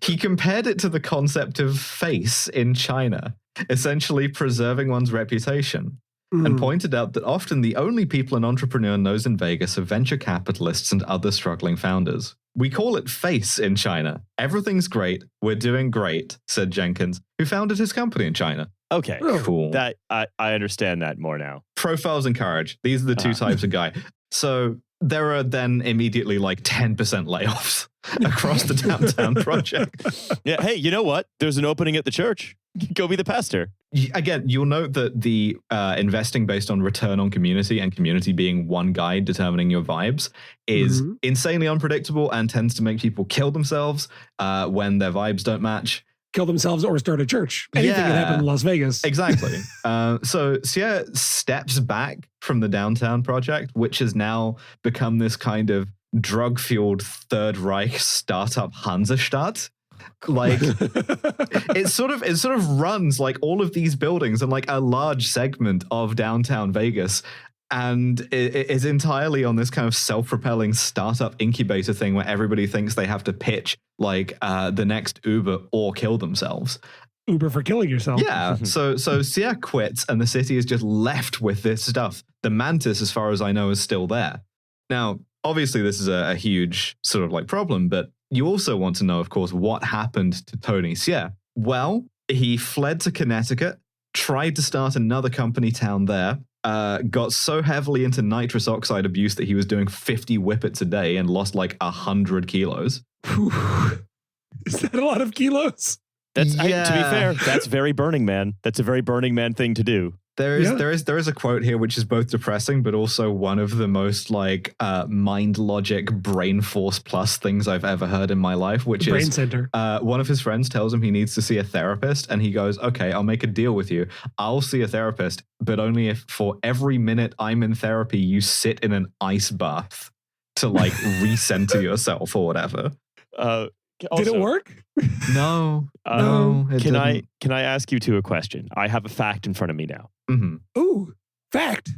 He compared it to the concept of face in China, essentially preserving one's reputation. And pointed out that often the only people an entrepreneur knows in Vegas are venture capitalists and other struggling founders. We call it face in China. Everything's great. We're doing great, said Jenkins, who founded his company in China. Okay, cool. That I understand that more now. Profiles and courage. These are the 2 types of guy. So there are then immediately like 10% layoffs across the downtown project. Yeah. Hey, you know what? There's an opening at the church. Go be the pastor. Again, you'll note that the investing based on return on community and community being one guide determining your vibes is insanely unpredictable and tends to make people kill themselves when their vibes don't match. Kill themselves or start a church. Anything can happen in Las Vegas. Exactly. So Sia steps back from the downtown project, which has now become this kind of drug-fueled Third Reich startup Hansestadt. Like it sort of runs like all of these buildings and like a large segment of downtown Vegas. And it is entirely on this kind of self-propelling startup incubator thing where everybody thinks they have to pitch like the next Uber or kill themselves. Uber for killing yourself. Yeah. So Sia quits and the city is just left with this stuff. The mantis, as far as I know, is still there. Now, obviously, this is a huge sort of like problem, but you also want to know, of course, what happened to Tony Sia. Well, he fled to Connecticut, tried to start another company town there, got so heavily into nitrous oxide abuse that he was doing 50 whippets a day and lost like 100 kilos. Is that a lot of kilos? That's to be fair, that's very Burning Man. That's a very Burning Man thing to do. There is a quote here which is both depressing but also one of the most like mind logic brain force plus things I've ever heard in my life, which brain is center. One of his friends tells him he needs to see a therapist and he goes, okay, I'll make a deal with you. I'll see a therapist, but only if for every minute I'm in therapy you sit in an ice bath to like recenter yourself or whatever. Also, did it work? No. No. Can I ask you two a question? I have a fact in front of me now. Mm-hmm. Ooh, fact.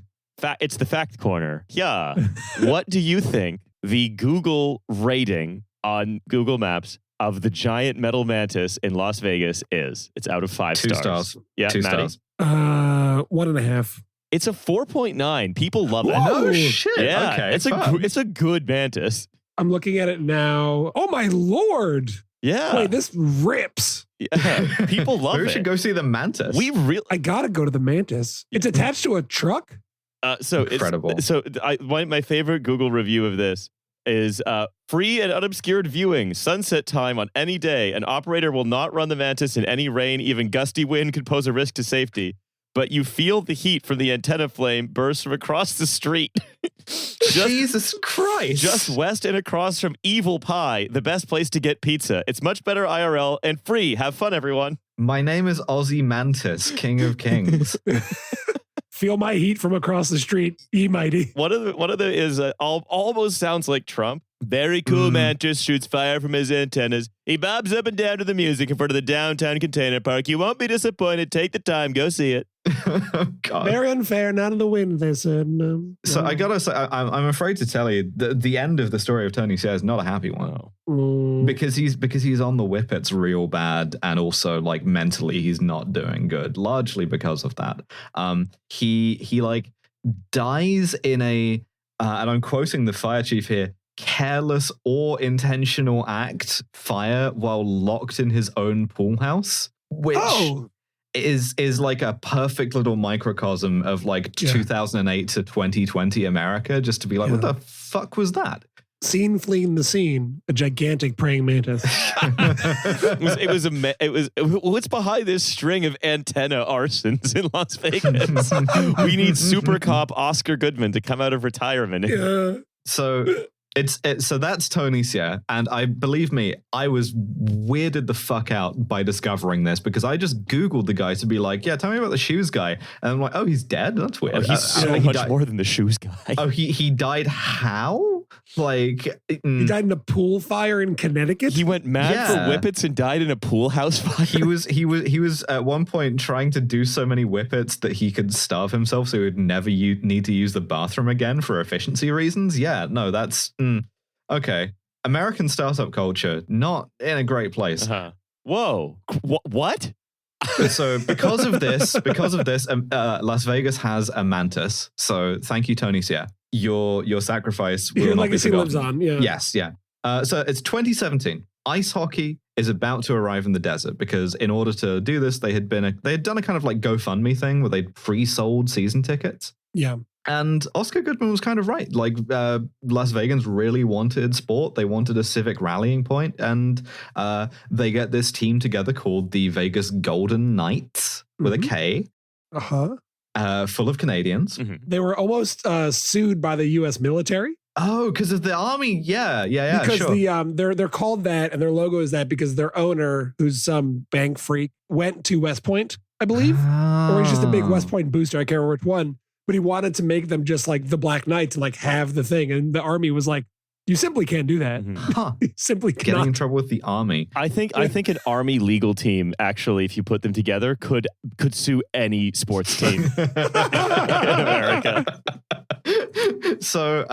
It's the fact corner. Yeah. What do you think the Google rating on Google Maps of the giant metal mantis in Las Vegas is? It's out of 5 stars. 2 stars. Yeah, 2 Maddie? stars. 1.5. It's a 4.9. People love it. Oh shit! Yeah, Okay, it's a good mantis. I'm looking at it now. Oh my lord! Yeah. Wait, this rips. Yeah. People love it. We should go see the mantis. I gotta go to the mantis. It's attached to a truck. So incredible. My favorite Google review of this is free and unobscured viewing, sunset time on any day. An operator will not run the mantis in any rain. Even gusty wind could pose a risk to safety. But you feel the heat from the antenna flame burst from across the street. Jesus Christ. Just west and across from Evil Pie, the best place to get pizza. It's much better IRL and free. Have fun, everyone. My name is Ozzy Mantis, King of Kings. Feel my heat from across the street, ye mighty. One of the is almost sounds like Trump. Very cool mantis shoots fire from his antennas. He bobs up and down to the music in front of the downtown container park. You won't be disappointed. Take the time. Go see it. Oh, God. Very unfair. Not in the wind, they said. So I gotta say, I'm afraid to tell you, the end of the story of Tony Sia is not a happy one. Because he's on the whippets real bad, and also like mentally he's not doing good. Largely because of that. He like dies in a and I'm quoting the fire chief here, careless or intentional act fire while locked in his own pool house, which is like a perfect little microcosm of like 2008 to 2020 America, just to be like, what the fuck was that? Scene fleeing the scene, a gigantic praying mantis. What's behind this string of antenna arsons in Las Vegas? We need super cop Oscar Goodman to come out of retirement. Yeah. So so that's Tony Sia, and believe me, I was weirded the fuck out by discovering this because I just Googled the guy to be like, yeah, tell me about the shoes guy, and I'm like, oh, he's dead. That's weird. Oh, he's so much more than the shoes guy. Oh, he died how? Like he died in a pool fire in Connecticut. He went mad for whippets and died in a pool house fire. He was at one point trying to do so many whippets that he could starve himself, so he would never need to use the bathroom again for efficiency reasons. Yeah, no, that's okay. American startup culture not in a great place. Whoa, what? So because of this, Las Vegas has a mantis. So thank you, Tony Sia. Your sacrifice will your not legacy be lives on. Yeah. Yes. Yeah. So it's 2017. Ice hockey is about to arrive in the desert because in order to do this, they had done a kind of like GoFundMe thing where they'd pre-sold season tickets. Yeah. And Oscar Goodman was kind of right. Like Las Vegans really wanted sport. They wanted a civic rallying point, and they get this team together called the Vegas Golden Knights with a K. Full of Canadians. They were almost sued by the U.S. military. Oh, because of the army. Yeah. Because sure. they're called that, and their logo is that because their owner, who's some bank freak, went to West Point, I believe, or he's just a big West Point booster. I can't remember which one. But he wanted to make them just like the Black Knights and like have the thing. And the army was like, You simply can't do that. You simply cannot. Getting in trouble with the army. I think an army legal team, actually, if you put them together, could sue any sports team in America. So,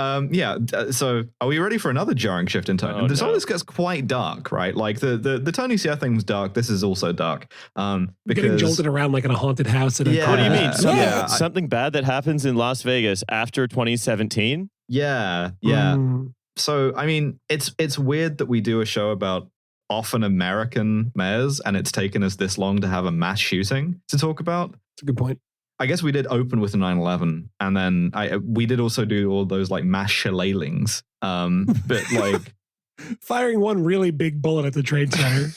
so are we ready for another jarring shift in tone? All this gets quite dark, right? Like the Tony Sierra thing was dark. This is also dark. Because getting jolted around like in a haunted house. What do you mean? Something bad that happens in Las Vegas after 2017? Yeah. So, I mean, it's weird that we do a show about often American mayors, and it's taken us this long to have a mass shooting to talk about. That's a good point. I guess we did open with the 9/11, and then we did also do all those like mass shillelaghings, but like firing one really big bullet at the Trade Center.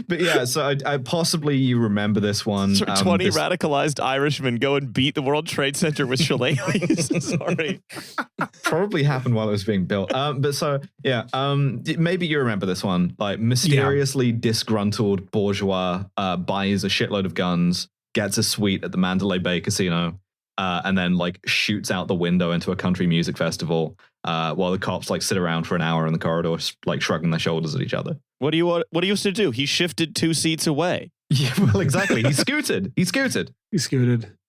But yeah, so I possibly you remember this one. 20 radicalized Irishmen go and beat the World Trade Center with shillelaghs. Sorry. Probably happened while it was being built. But so, yeah, maybe you remember this one. Like mysteriously disgruntled bourgeois buys a shitload of guns, gets a suite at the Mandalay Bay Casino, and then like shoots out the window into a country music festival while the cops like sit around for an hour in the corridor, like shrugging their shoulders at each other. What do you used to do? He shifted 2 seats away. Yeah, well, exactly. He scooted.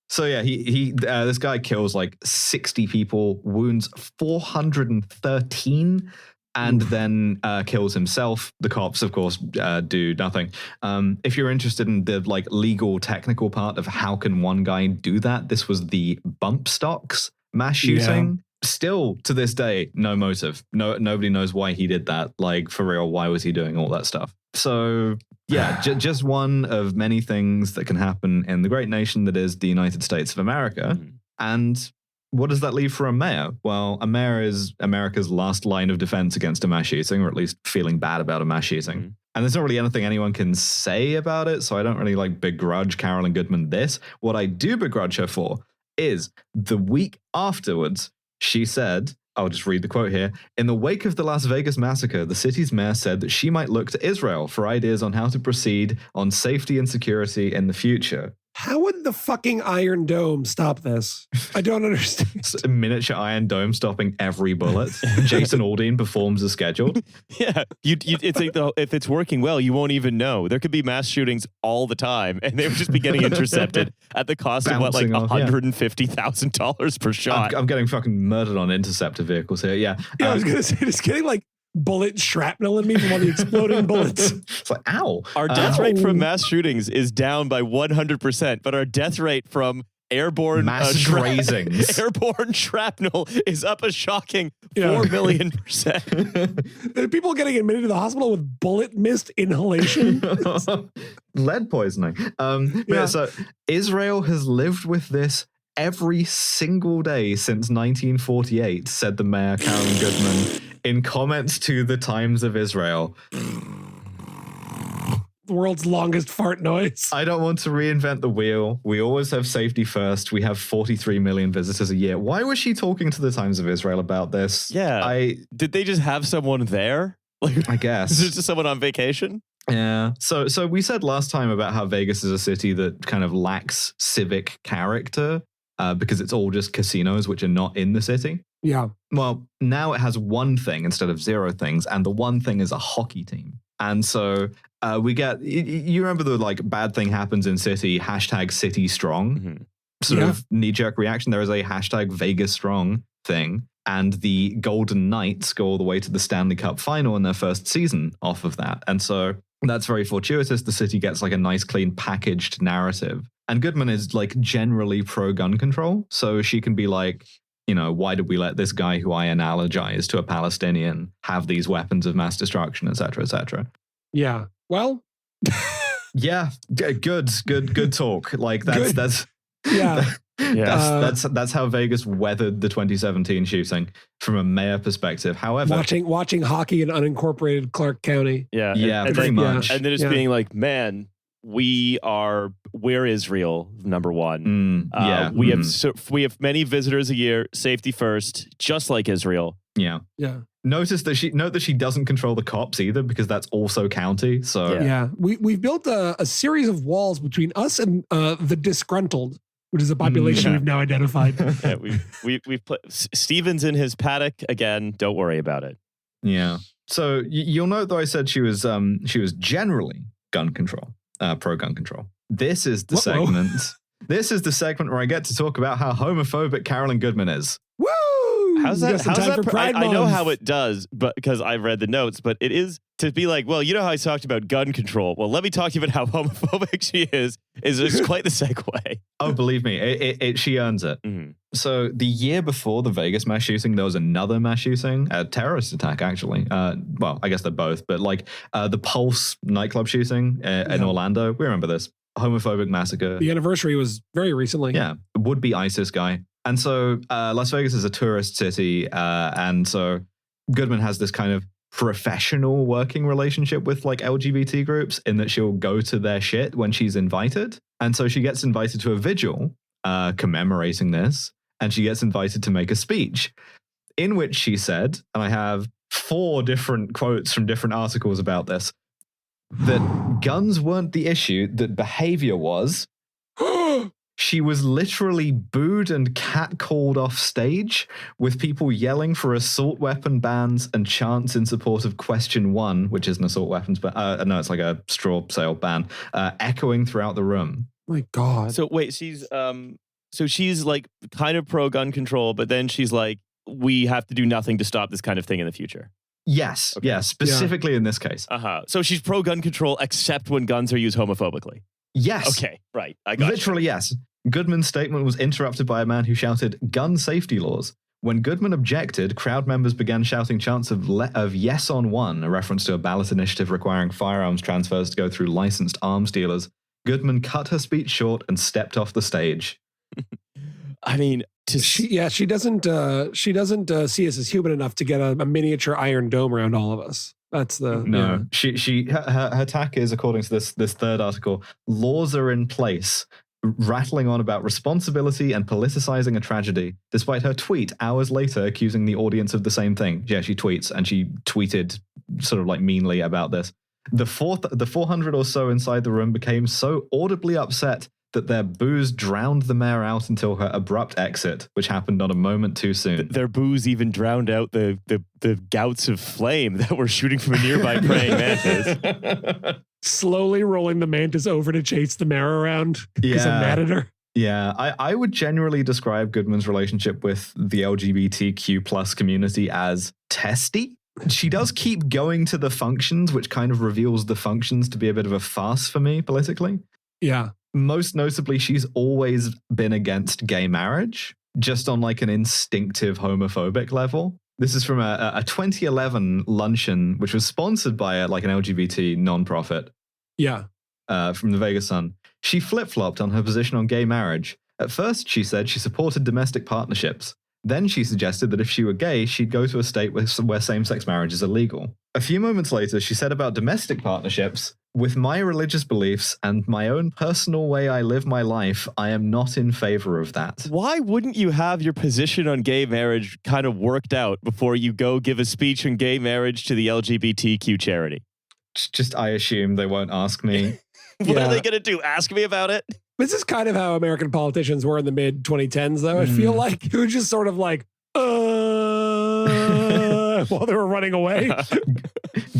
So yeah, he this guy kills like 60 people, wounds 413, and then kills himself. The cops, of course, do nothing. If you're interested in the like legal technical part of how can one guy do that, this was the bump stocks mass shooting. Yeah. Still to this day, no motive. Nobody knows why he did that. Like for real, why was he doing all that stuff? So yeah, just one of many things that can happen in the great nation that is the United States of America. And what does that leave for a mayor? Well, a mayor is America's last line of defense against a mass shooting, or at least feeling bad about a mass shooting. And there's not really anything anyone can say about it, so I don't really like begrudge Carolyn Goodman this. What I do begrudge her for is the week afterwards, she said, I'll just read the quote here. In the wake of the Las Vegas massacre, the city's mayor said that she might look to Israel for ideas on how to proceed on safety and security in the future. How would the fucking Iron Dome stop this? I don't understand. It's a miniature Iron Dome stopping every bullet. Jason Aldean performs as scheduled. Yeah, it's like if it's working well, you won't even know. There could be mass shootings all the time, and they would just be getting intercepted at the cost of what, like $150,000 per shot. I'm getting fucking murdered on interceptor vehicles here. Yeah, I was gonna say, just getting like bullet shrapnel in me from all the exploding bullets. It's like, ow. Our death rate from mass shootings is down by 100%, but our death rate from airborne mass grazings, airborne shrapnel is up a shocking 4 million %. There are people getting admitted to the hospital with bullet mist inhalation. Lead poisoning. So Israel has lived with this every single day since 1948, said the mayor, Carolyn Goodman, in comments to the Times of Israel. The world's longest fart noise. I don't want to reinvent the wheel. We always have safety first. We have 43 million visitors a year. Why was she talking to the Times of Israel about this? Yeah. Did they just have someone there? Like, I guess. Is it just someone on vacation? Yeah. So we said last time about how Vegas is a city that kind of lacks civic character. Because it's all just casinos which are not in the city. Yeah. Well, now it has one thing instead of 0 things, and the one thing is a hockey team. And so we get, you remember the like bad thing happens in city, hashtag city strong, sort of knee-jerk reaction. There is a hashtag Vegas strong thing, and the Golden Knights go all the way to the Stanley Cup final in their first season off of that. And so that's very fortuitous. The city gets like a nice, clean, packaged narrative. And Goodman is like generally pro-gun control. So she can be like, you know, why did we let this guy who I analogize to a Palestinian have these weapons of mass destruction, et cetera, et cetera? Yeah. Well. Yeah. Good talk. Like that's how Vegas weathered the 2017 shooting from a mayor perspective. However, watching hockey in unincorporated Clark County. Yeah, pretty much. And then it's being like, man, we're Israel, number one. We have many visitors a year, safety first, just like Israel. Yeah. Note that she doesn't control the cops either, because that's also county. So we've built a series of walls between us and the disgruntled. which is a population we've now identified. Yeah, we've put Steven's in his paddock again. Don't worry about it. Yeah. So you'll note though I said she was generally gun control, pro gun control. This is the segment. This is the segment where I get to talk about how homophobic Carolyn Goodman is. Woo! How's that? I know Month. how it does, but because I've read the notes, but it is to be like, well, you know how I talked about gun control. Well, let me talk to you about how homophobic she is quite the segue. Oh, believe me, she earns it. Mm-hmm. So the year before the Vegas mass shooting, there was another mass shooting, a terrorist attack, actually. Well, I guess they're both, but like the Pulse nightclub shooting in Orlando. We remember this. Homophobic massacre. The anniversary was very recently. Yeah, would-be ISIS guy. And so Las Vegas is a tourist city, and so Goodman has this kind of professional working relationship with like LGBT groups in that she'll go to their shit when she's invited. And so she gets invited to a vigil commemorating this, and she gets invited to make a speech in which she said, and I have 4 different quotes from different articles about this, that guns weren't the issue, that behavior was. She was literally booed and catcalled off stage, with people yelling for assault weapon bans and chants in support of Question 1, which is an assault weapons ban. No, it's like a straw sale ban, echoing throughout the room. My God. So wait, she's like kind of pro gun control, but then she's like, we have to do nothing to stop this kind of thing in the future. Yes. Okay. Yeah. Specifically in this case. So she's pro gun control, except when guns are used homophobically. Yes. Okay. Right. I got literally, yes. Goodman's statement was interrupted by a man who shouted gun safety laws. When Goodman objected, crowd members began shouting chants of yes on one, a reference to a ballot initiative requiring firearms transfers to go through licensed arms dealers. Goodman cut her speech short and stepped off the stage. I mean, she doesn't see us as human enough to get a miniature Iron Dome around all of us. That's the no. Yeah. Her tack is, according to this third article, laws are in place, rattling on about responsibility and politicizing a tragedy, despite her tweet hours later accusing the audience of the same thing. Yeah, she tweets, and she tweeted sort of like meanly about this. The 400 or so inside the room became so audibly upset that their boos drowned the mayor out until her abrupt exit, which happened on a moment too soon. Their boos even drowned out the gouts of flame that were shooting from a nearby praying mantis. Slowly rolling the mantis over to chase the mayor around because I'm mad at her. Yeah, I would generally describe Goodman's relationship with the LGBTQ plus community as testy. She does keep going to the functions, which kind of reveals the functions to be a bit of a farce for me politically. Yeah. Most notably, she's always been against gay marriage, just on like an instinctive homophobic level. This is from a 2011 luncheon, which was sponsored by an LGBT nonprofit. Yeah. From the Vegas Sun. She flip-flopped on her position on gay marriage. At first, she said she supported domestic partnerships. Then she suggested that if she were gay, she'd go to a state where same-sex marriage is illegal. A few moments later, she said about domestic partnerships, with my religious beliefs and my own personal way I live my life, I am not in favor of that. Why wouldn't you have your position on gay marriage kind of worked out before you go give a speech on gay marriage to the LGBTQ charity? Just, I assume they won't ask me. What are they going to do? Ask me about it? This is kind of how American politicians were in the mid-2010s, though. I feel like it was just sort of like, while they were running away.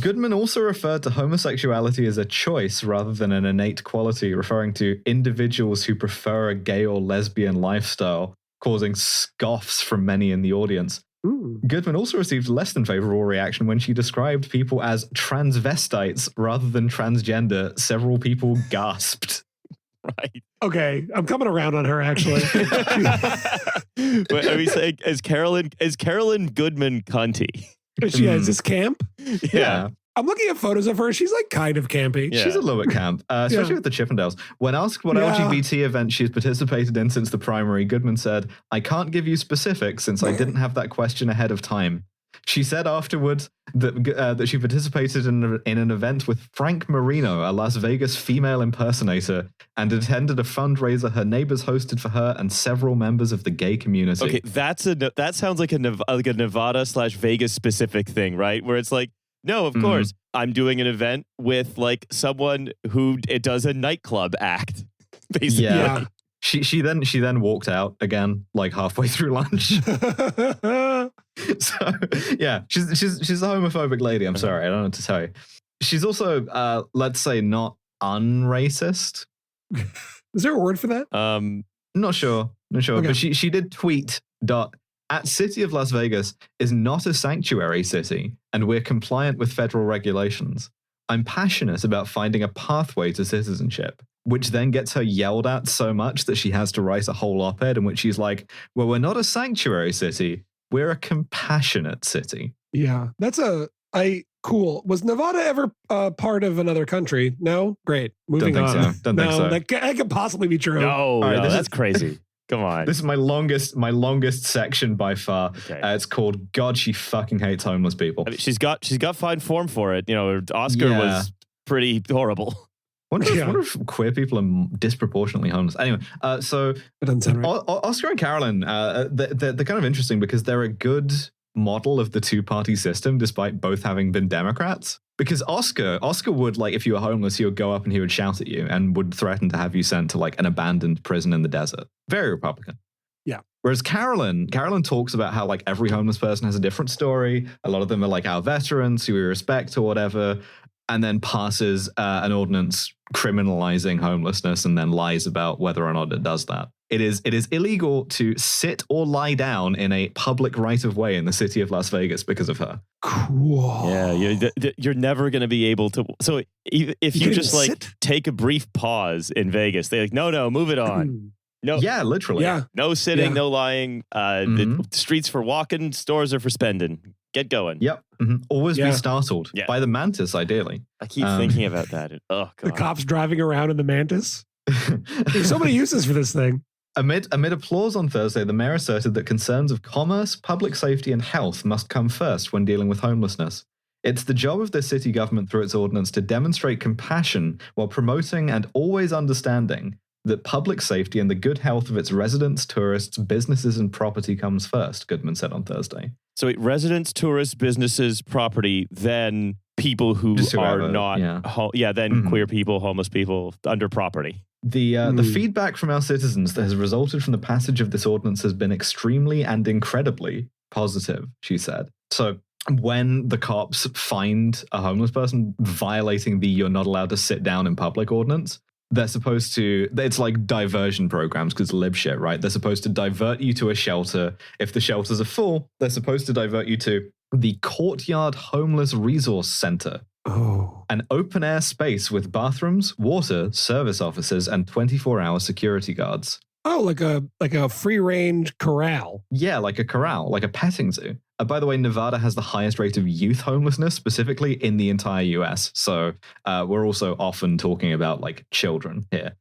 Goodman also referred to homosexuality as a choice rather than an innate quality, referring to individuals who prefer a gay or lesbian lifestyle, causing scoffs from many in the audience. Ooh. Goodman also received less than favorable reaction when she described people as transvestites rather than transgender. Several people gasped. Right. Okay, I'm coming around on her, actually. But are we saying, is Carolyn Goodman cunty? Is this camp? Yeah. I'm looking at photos of her. She's like kind of campy. Yeah. She's a little bit camp, especially with the Chippendales. When asked what LGBT event she's participated in since the primary, Goodman said, I can't give you specifics since I didn't have that question ahead of time. She said afterwards that she participated in an event with Frank Marino, a Las Vegas female impersonator, and attended a fundraiser her neighbors hosted for her and several members of the gay community. Okay, that sounds like a Nevada/Vegas specific thing, right? Where it's like, no, of course, I'm doing an event with like someone who it does a nightclub act, basically. Yeah. She then walked out again, like halfway through lunch. So yeah, she's a homophobic lady. I'm sorry, I don't know what to tell you. She's also, let's say, not unracist. Is there a word for that? Not sure. Okay. But she did tweet at City of Las Vegas is not a sanctuary city, and we're compliant with federal regulations. I'm passionate about finding a pathway to citizenship, which then gets her yelled at so much that she has to write a whole op-ed in which she's like, well, we're not a sanctuary city. We're a compassionate city. Yeah, cool. Was Nevada ever part of another country? No? Great. Moving on. Don't think so. That could possibly be true. No, that's crazy. Come on. This is my longest section by far. Okay. It's called God, She Fucking Hates Homeless People. I mean, she's got fine form for it. Oscar was pretty horrible. Wonder if queer people are disproportionately homeless. Anyway, so it doesn't sound right. Oscar and Carolyn, they're kind of interesting because they're a good model of the two-party system, despite both having been Democrats. Because Oscar would, like, if you were homeless, he would go up and he would shout at you and would threaten to have you sent to, like, an abandoned prison in the desert. Very Republican. Yeah. Whereas Carolyn talks about how, like, every homeless person has a different story. A lot of them are, like, our veterans who we respect or whatever, and then passes an ordinance criminalizing homelessness and then lies about whether or not it does that. It is illegal to sit or lie down in a public right-of-way in the city of Las Vegas because of her. Cool. Yeah, you're never going to be able to. So if you just like take a brief pause in Vegas, they're like, no, move it on. No. Yeah, literally. Yeah. No sitting, no lying. The streets for walking, stores are for spending. Get going. Yep. Mm-hmm. Always be startled by the mantis, ideally. I keep thinking about that. Oh, God. The cops driving around in the mantis. There's so many uses for this thing. Amid applause on Thursday, the mayor asserted that concerns of commerce, public safety, and health must come first when dealing with homelessness. It's the job of the city government through its ordinance to demonstrate compassion while promoting and always understanding that public safety and the good health of its residents, tourists, businesses, and property comes first, Goodman said on Thursday. So residents, tourists, businesses, property, then people who are not, queer people, homeless people, under property. The feedback from our citizens that has resulted from the passage of this ordinance has been extremely and incredibly positive, she said. So when the cops find a homeless person violating the you're not allowed to sit down in public ordinance, they're supposed to, it's like diversion programs because lib shit, right? They're supposed to divert you to a shelter. If the shelters are full, they're supposed to divert you to the Courtyard Homeless Resource Center. Oh. An open-air space with bathrooms, water, service officers, and 24-hour security guards. Oh, like a free-range corral. Yeah, like a corral, like a petting zoo. By the way, Nevada has the highest rate of youth homelessness, specifically in the entire US. So we're also often talking about, like, children here.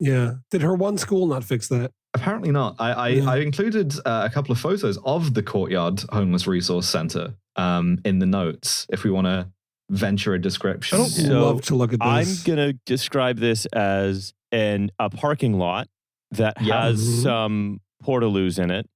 Yeah. Did her one school not fix that? Apparently not. I included a couple of photos of the Courtyard Homeless Resource Center in the notes, if we want to venture a description. I don't love to look at this. I'm going to describe this as a parking lot that has some portaloos in it.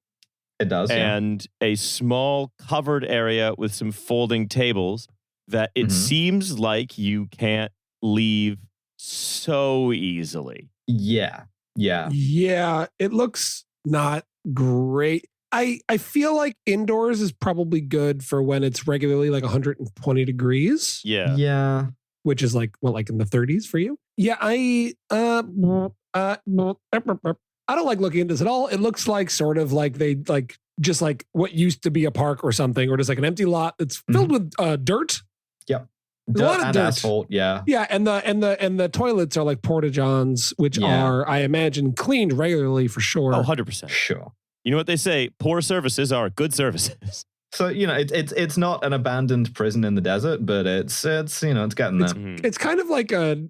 It does, and a small covered area with some folding tables that it seems like you can't leave so easily. Yeah. It looks not great. I feel like indoors is probably good for when it's regularly like 120 degrees. Yeah. Which is like, what, like in the 30s for you? Yeah, I don't like looking at this at all. It looks like sort of like they like just like what used to be a park or something, or just like an empty lot that's filled with dirt. Yep. A lot of dirt. Asphalt, yeah. Yeah, and the toilets are like porta-johns, which are, I imagine, cleaned regularly for sure. Oh, 100%. Sure. You know what they say? Poor services are good services. So, it's not an abandoned prison in the desert, but it's getting there. It's kind of like a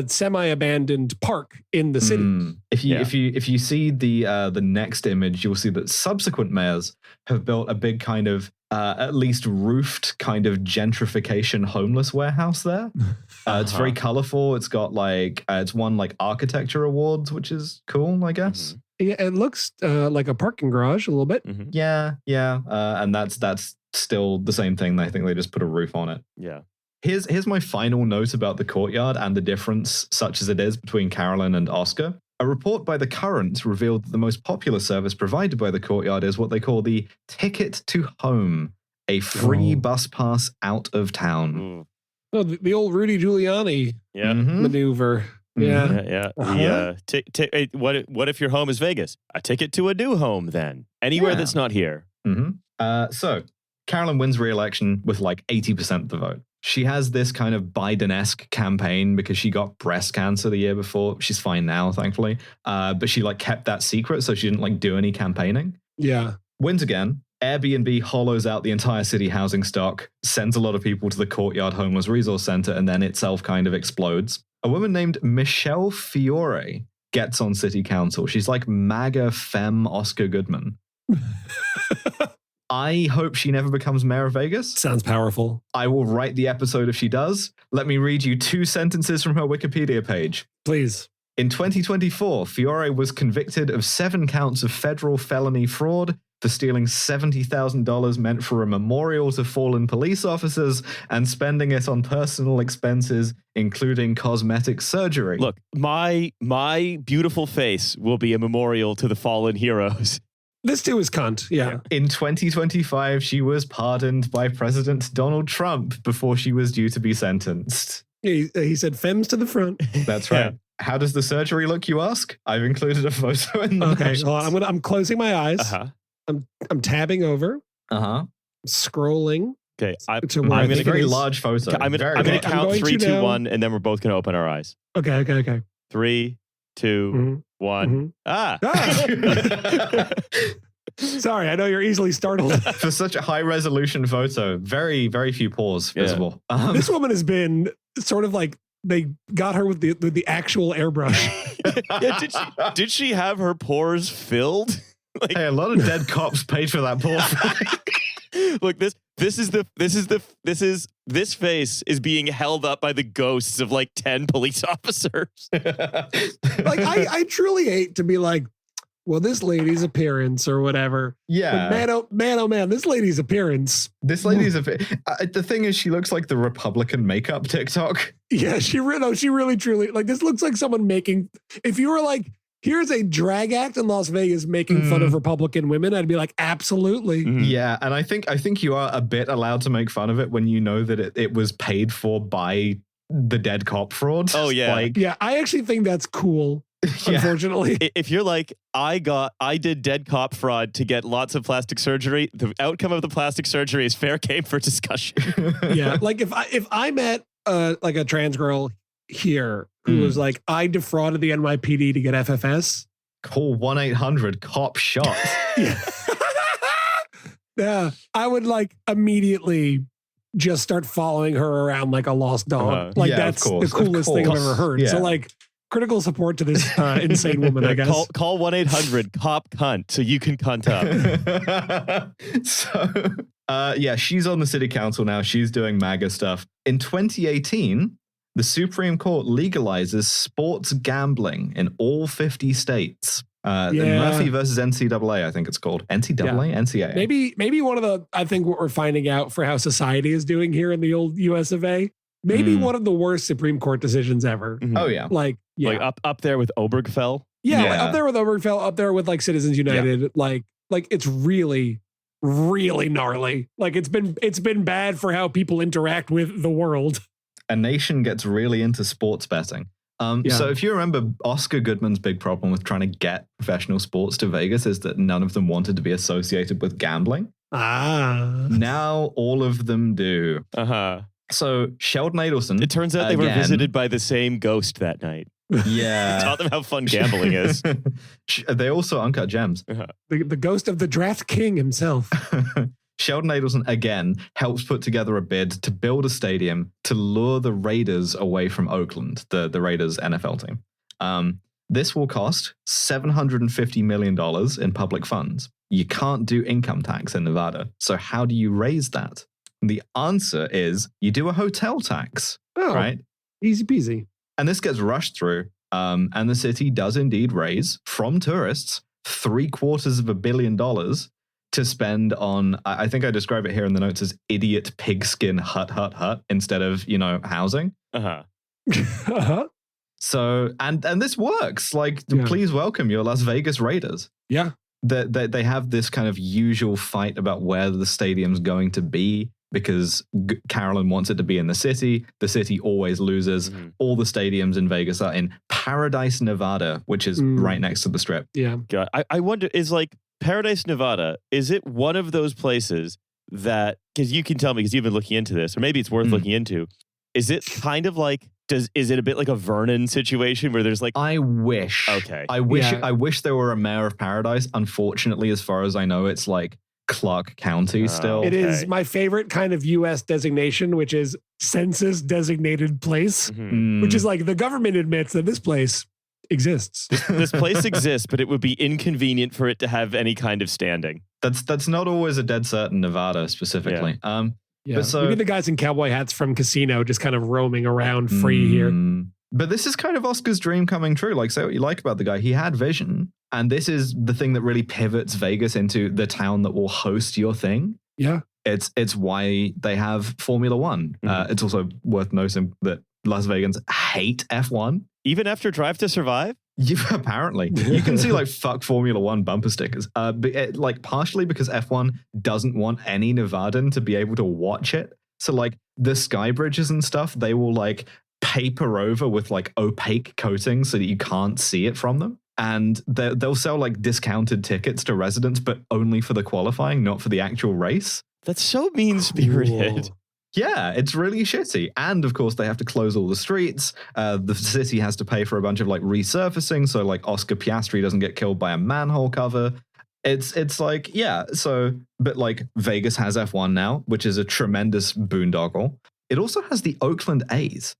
semi-abandoned park in the city. If you see the next image, you'll see that subsequent mayors have built a big kind of at least roofed kind of gentrification homeless warehouse there. It's very colorful. It's got it's won like architecture awards, which is cool, I guess. Yeah, it looks like a parking garage a little bit. Yeah. And that's still the same thing. I think they just put a roof on it. Yeah. Here's my final note about the Courtyard and the difference, such as it is, between Carolyn and Oscar. A report by The Current revealed that the most popular service provided by the courtyard is what they call the Ticket to Home, a free bus pass out of town. Oh, the old Rudy Giuliani maneuver. Yeah. What if your home is Vegas? A ticket to a new home then. Anywhere that's not here. So Carolyn wins re-election with like 80% of the vote. She has this kind of Biden-esque campaign because she got breast cancer the year before. She's fine now, thankfully. But she like kept that secret, so she didn't like do any campaigning. Yeah. Wins again. Airbnb hollows out the entire city housing stock, sends a lot of people to the Courtyard Homeless Resource Center, and then itself kind of explodes. A woman named Michelle Fiore gets on city council. She's like MAGA femme Oscar Goodman. I hope she never becomes mayor of Vegas. Sounds powerful. I will write the episode if she does. Let me read you 2 sentences from her Wikipedia page. Please. In 2024, Fiore was convicted of 7 counts of federal felony fraud for stealing $70,000 meant for a memorial to fallen police officers and spending it on personal expenses, including cosmetic surgery. Look, my beautiful face will be a memorial to the fallen heroes. This too is cunt, yeah. In 2025, she was pardoned by President Donald Trump before she was due to be sentenced. He said femmes to the front. That's right. How does the surgery look, you ask? I've included a photo in the Okay, well, I'm closing my eyes. I'm tabbing over. Scrolling. Okay, I'm going to very large photo. I'm going to count 3, 2, 1, and then we're both going to open our eyes. Okay. 3, 2, 1. Sorry, I know you're easily startled. For such a high resolution photo, very, very few pores visible. This woman has been sort of like they got her with the actual airbrush. Did she have her pores filled? Like, hey, a lot of dead cops paid for that pore. Look, this face is being held up by the ghosts of like 10 police officers. Like I truly hate to be like, well, this lady's appearance or whatever. Yeah. But oh man, this lady's appearance. The thing is, she looks like the Republican makeup TikTok. Yeah, she really truly like this looks like someone making. If you were like, here's a drag act in Las Vegas making fun of Republican women, I'd be like, absolutely. Yeah, and I think you are a bit allowed to make fun of it when you know that it was paid for by the dead cop fraud. Oh yeah, I actually think that's cool. Unfortunately, if you're like, I did dead cop fraud to get lots of plastic surgery, the outcome of the plastic surgery is fair game for discussion. Yeah, like if I met like a trans girl here who was like, I defrauded the NYPD to get FFS. Call 1-800-COP-SHOT. Yeah, I would like immediately just start following her around like a lost dog. That's the coolest thing I've ever heard. Yeah. So like critical support to this insane woman, I guess. Call 1-800-COP-CUNT so you can cunt up. So, she's on the city council now. She's doing MAGA stuff. In 2018, the Supreme Court legalizes sports gambling in all 50 states. Murphy versus NCAA, I think it's called. NCAA? NCAA. Maybe one of the, I think what we're finding out for how society is doing here in the old US of A, maybe one of the worst Supreme Court decisions ever. Oh, yeah. Like up there with Obergefell? Yeah. Like up there with Obergefell, up there with like Citizens United. Yeah. Like it's really, really gnarly. Like it's been bad for how people interact with the world. A nation gets really into sports betting. So if you remember, Oscar Goodman's big problem with trying to get professional sports to Vegas is that none of them wanted to be associated with gambling. Now all of them do. So Sheldon Adelson. It turns out they were visited by the same ghost that night. Yeah. Taught them how fun gambling is. They also uncut gems. The ghost of the draft king himself. Sheldon Adelson, again, helps put together a bid to build a stadium to lure the Raiders away from Oakland, the Raiders NFL team. This will cost $750 million in public funds. You can't do income tax in Nevada. So how do you raise that? And the answer is you do a hotel tax, right? Easy peasy. And this gets rushed through. And the city does indeed raise from tourists $750 million to spend on, I think I describe it here in the notes as idiot pigskin hut instead of, housing. So, and this works. Like, please welcome your Las Vegas Raiders. Yeah. They have this kind of usual fight about where the stadium's going to be because Carolyn wants it to be in the city. The city always loses. All the stadiums in Vegas are in Paradise, Nevada, which is right next to the Strip. Yeah. God, I wonder, is like Paradise, Nevada, is it one of those places that, because you can tell me because you've been looking into this, or maybe it's worth looking into, is it kind of like, is it a bit like a Vernon situation where there's like... I wish. Okay. I wish there were a mayor of Paradise. Unfortunately, as far as I know, it's like Clark County still. It is my favorite kind of U.S. designation, which is census designated place, which is like the government admits that this place exists. This place exists, but it would be inconvenient for it to have any kind of standing. That's not always a dead certain Nevada specifically. Yeah. But so, maybe the guys in cowboy hats from Casino just kind of roaming around free here. But this is kind of Oscar's dream coming true. Like, say what you like about the guy. He had vision. And this is the thing that really pivots Vegas into the town that will host your thing. Yeah. It's why they have Formula One. It's also worth noting that Las Vegans hate F1. Even after Drive to Survive? Yeah, apparently. You can see like fuck Formula One bumper stickers. Like partially because F1 doesn't want any Nevadan to be able to watch it. So like the sky bridges and stuff, they will like paper over with like opaque coating so that you can't see it from them. And they'll sell like discounted tickets to residents, but only for the qualifying, not for the actual race. That's so mean-spirited. Cool. Yeah, it's really shitty. And of course, they have to close all the streets. The city has to pay for a bunch of like resurfacing. So like Oscar Piastri doesn't get killed by a manhole cover. It's like, yeah. So, but like Vegas has F1 now, which is a tremendous boondoggle. It also has the Oakland A's.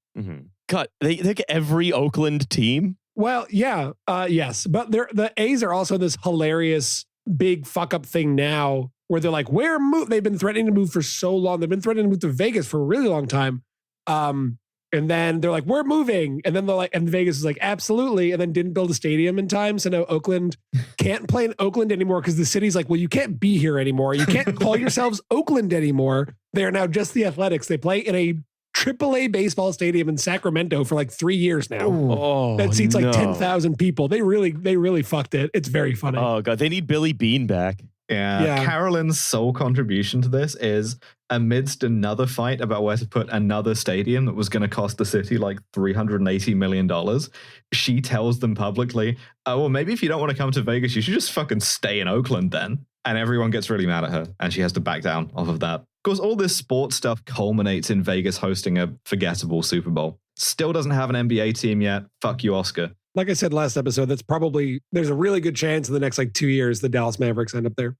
God, they get every Oakland team. Well, yeah, yes. But the A's are also this hilarious big fuck up thing now where they're like, they've been threatening to move for so long. They've been threatening to move to Vegas for a really long time. And then they're like, we're moving. And then they're like, and Vegas is like, absolutely. And then didn't build a stadium in time. So now Oakland can't play in Oakland anymore because the city's like, well, you can't be here anymore. You can't call yourselves Oakland anymore. They are now just the Athletics. They play in a AAA baseball stadium in Sacramento for like 3 years now. That seats like 10,000 people. They really fucked it. It's very funny. Oh God, they need Billy Bean back. Yeah. Carolyn's sole contribution to this is amidst another fight about where to put another stadium that was going to cost the city like $380 million. She tells them publicly, oh, well, maybe if you don't want to come to Vegas, you should just fucking stay in Oakland then. And everyone gets really mad at her and she has to back down off of that. Of course, all this sports stuff culminates in Vegas hosting a forgettable Super Bowl. Still doesn't have an NBA team yet. Fuck you, Oscar. Like I said last episode, there's a really good chance in the next like 2 years the Dallas Mavericks end up there.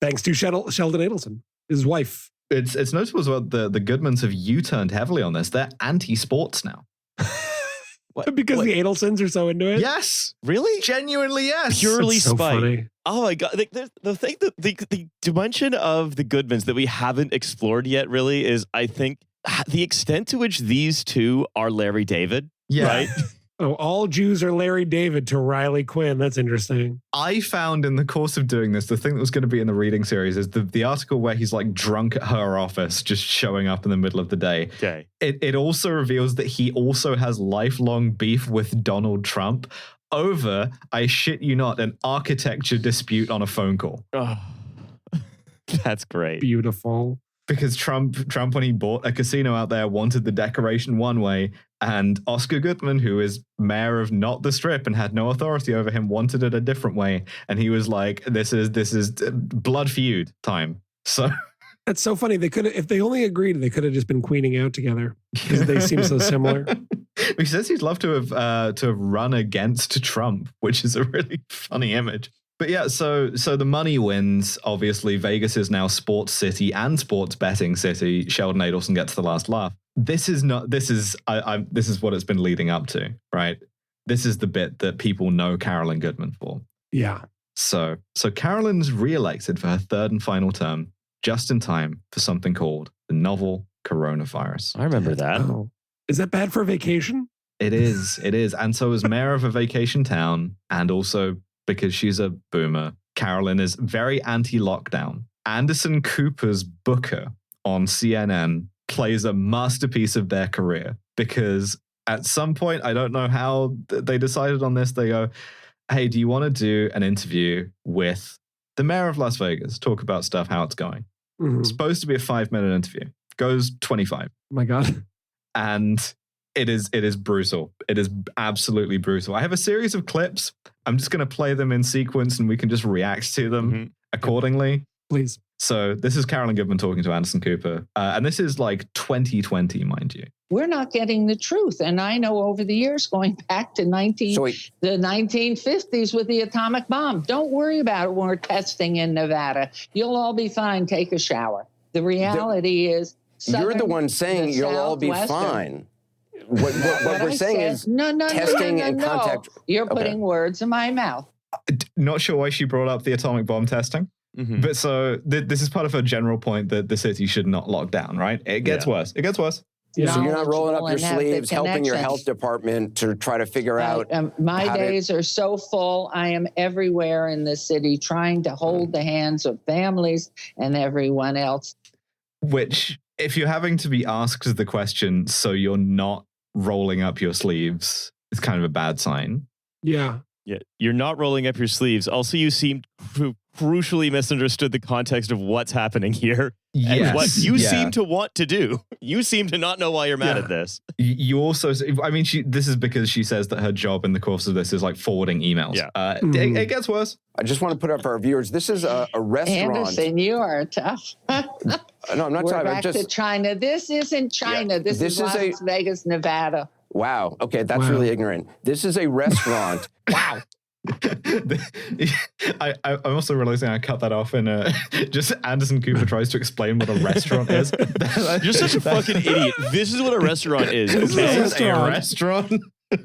Thanks to Sheldon Adelson, his wife. It's notable as well the Goodmans have U-turned heavily on this. They're anti-sports now. Because the Adelsons are so into it? Yes. Really? Genuinely, yes. Purely so spite. Funny. Oh my God. The dimension of the Goodmans that we haven't explored yet really is, I think, the extent to which these two are Larry David. Yeah. Right? Oh, all Jews are Larry David to Riley Quinn. That's interesting. I found in the course of doing this, the thing that was going to be in the reading series is the article where he's like drunk at her office, just showing up in the middle of the day. Okay. It also reveals that he also has lifelong beef with Donald Trump over, I shit you not, an architecture dispute on a phone call. Oh, that's great. Beautiful. Because Trump, when he bought a casino out there, wanted the decoration one way, and Oscar Goodman, who is mayor of not the Strip and had no authority over him, wanted it a different way. And he was like, "This is blood feud time." So that's so funny. They could have, if they only agreed, they could have just been queening out together because they seem so similar. He says he'd love to have run against Trump, which is a really funny image. But yeah, so the money wins. Obviously, Vegas is now sports city and sports betting city. Sheldon Adelson gets the last laugh. This is what it's been leading up to, right? This is the bit that people know Carolyn Goodman for. Yeah. So Carolyn's reelected for her third and final term, just in time for something called the novel coronavirus. I remember that. Oh. Is that bad for a vacation? It is. And so as mayor of a vacation town, and also because she's a boomer, Carolyn is very anti-lockdown. Anderson Cooper's Booker on CNN plays a masterpiece of their career because at some point, I don't know how they decided on this. They go, hey, do you want to do an interview with the mayor of Las Vegas? Talk about stuff, how it's going. It's supposed to be a 5-minute interview. Goes 25. Oh my God. And it is brutal. It is absolutely brutal. I have a series of clips. I'm just going to play them in sequence and we can just react to them accordingly. Please. So this is Carolyn Goodman talking to Anderson Cooper. And this is like 2020, mind you. We're not getting the truth. And I know over the years, going back to the 1950s with the atomic bomb, don't worry about it when we're testing in Nevada. You'll all be fine. Take a shower. The reality is... You're the one saying you'll all be fine. What we're saying is testing and contact. You're putting words in my mouth. Not sure why she brought up the atomic bomb testing. But so this is part of her general point that the city should not lock down, right? It gets worse. It gets worse. Yeah. So you're not rolling up your sleeves, helping your health department to try to figure out. My days are so full. I am everywhere in the city trying to hold the hands of families and everyone else. Which, if you're having to be asked the question, so you're not rolling up your sleeves, is kind of a bad sign. Yeah. Yeah, you're not rolling up your sleeves. Also, you seem crucially misunderstood the context of what's happening here and what you seem to want to do. You seem to not know why you're mad at this. You also, I mean, this is because she says that her job in the course of this is like forwarding emails. Yeah. It gets worse. I just want to put up for our viewers, this is a restaurant. Anderson, you are tough. No, I'm not We're back to China. This isn't China. Yeah, this is Las Vegas, Nevada. Wow. Okay, that's really ignorant. This is a restaurant. Wow. I'm also realizing I cut that off in just Anderson Cooper tries to explain what a restaurant is. You're such a fucking idiot. This is what a restaurant is. Okay? This is a restaurant.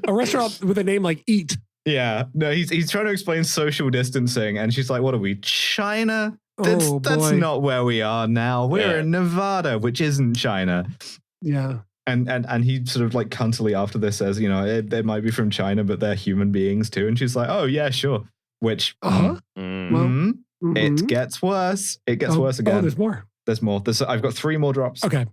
A restaurant with a name like Eat. Yeah. No, he's trying to explain social distancing, and she's like, "What are we, China? That's not where we are now. We're in Nevada, which isn't China." Yeah. And he sort of like cuntily after this says, you know, they might be from China, but they're human beings too. And she's like, oh, yeah, sure. Which it gets worse. It gets worse again. Oh, there's more. There's more. I've got 3 more drops. Okay.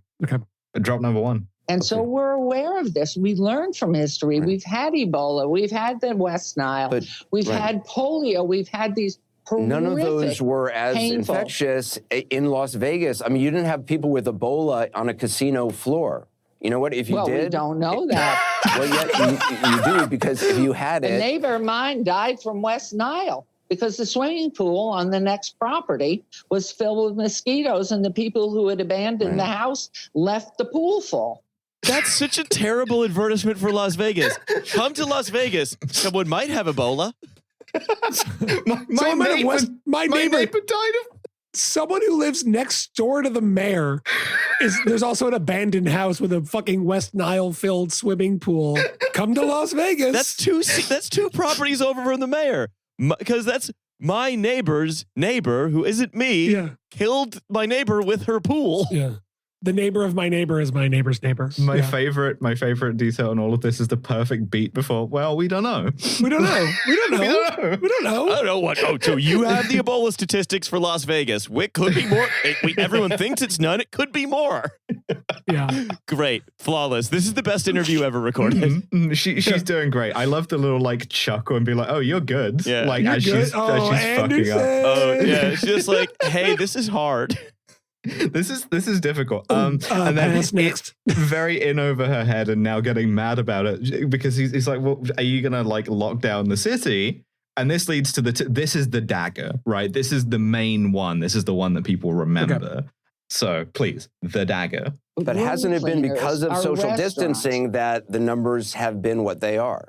Drop number 1. And so we're aware of this. We learned from history. Right. We've had Ebola. We've had the West Nile. We've had polio. We've had these horrific, none of those were as infectious in Las Vegas. I mean, you didn't have people with Ebola on a casino floor. You know what? If you did, we don't know that. Well, yeah, you do, because if you had it, a neighbor of mine died from West Nile because the swimming pool on the next property was filled with mosquitoes, and the people who had abandoned the house left the pool full. That's such a terrible advertisement for Las Vegas. Come to Las Vegas. Someone might have Ebola. my neighbor died of. Someone who lives next door to the mayor there's also an abandoned house with a fucking West Nile filled swimming pool. Come to Las Vegas. That's two properties over from the mayor, because that's my neighbor's neighbor, who isn't me, killed my neighbor with her pool. Yeah. The neighbor of my neighbor is my neighbor's neighbor. My favorite detail in all of this is the perfect beat before. Well, we don't know. We don't know. I don't know what. Oh, so you have the Ebola statistics for Las Vegas. It could be more. Everyone thinks it's none. It could be more. Yeah. Great. Flawless. This is the best interview ever recorded. She's doing great. I love the little like chuckle and be like, oh, you're good. Yeah. Like as she's fucking up. Oh, yeah. It's just like, hey, this is hard. This is difficult. And then next, very in over her head and now getting mad about it because he's like, well, are you gonna like lock down the city? And this leads to this is the dagger, right? This is the main one. This is the one that people remember. Okay. So please, the dagger. But hasn't it been because of social distancing that the numbers have been what they are?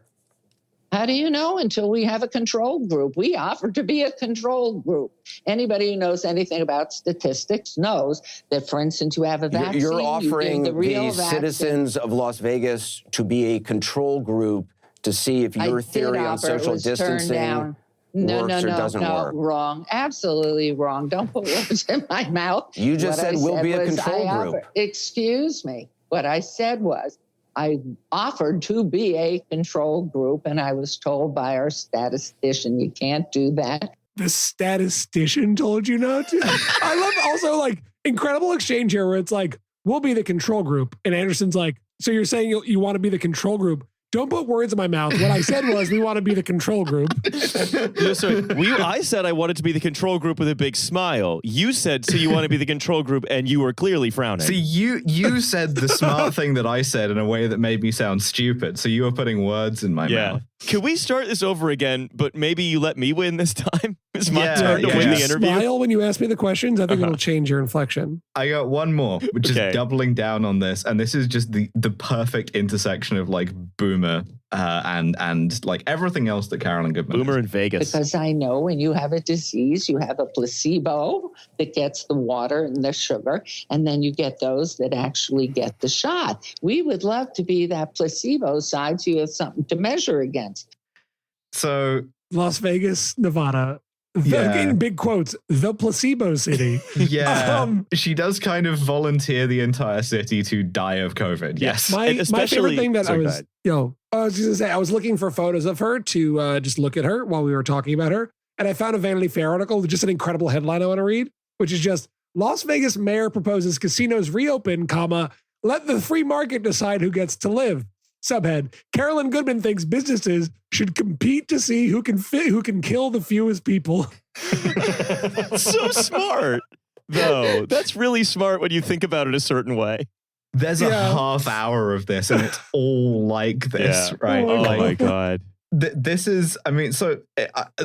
How do you know until we have a control group? We offer to be a control group. Anybody who knows anything about statistics knows that, for instance, you have a vaccine. You're offering the citizens of Las Vegas to be a control group to see if your theory on social distancing works or doesn't work. Wrong. Absolutely wrong. Don't put words in my mouth. You just said we'll be a control group. Excuse me. What I said was, I offered to be a control group, and I was told by our statistician, you can't do that. The statistician told you not to? I love also like incredible exchange here where it's like, we'll be the control group. And Anderson's like, So you're saying you want to be the control group. Don't put words in my mouth. What I said was we want to be the control group. I said I wanted to be the control group with a big smile. You said, so you want to be the control group, and you were clearly frowning. See, you said the smart thing that I said in a way that made me sound stupid. So you were putting words in my mouth. Can we start this over again, but maybe you let me win this time? It's my turn to win the interview. Smile when you ask me the questions. I think it'll change your inflection. I got one more, which is doubling down on this. And this is just the perfect intersection of like Boomer and like everything else that Carolyn Goodman Boomer in Vegas. Because I know when you have a disease, you have a placebo that gets the water and the sugar, and then you get those that actually get the shot. We would love to be that placebo side so you have something to measure against. So Las Vegas, Nevada. In big quotes, the placebo city. She does kind of volunteer the entire city to die of COVID. Yes. My favorite thing that I was just gonna say, I was looking for photos of her to just look at her while we were talking about her. And I found a Vanity Fair article with just an incredible headline I want to read, which is just Las Vegas mayor proposes casinos reopen, let the free market decide who gets to live. Subhead, Carolyn Goodman thinks businesses should compete to see who can kill the fewest people. So smart, though. That's really smart when you think about it a certain way. There's a half hour of this, and it's all like this, right? Oh my God. This is, I mean, so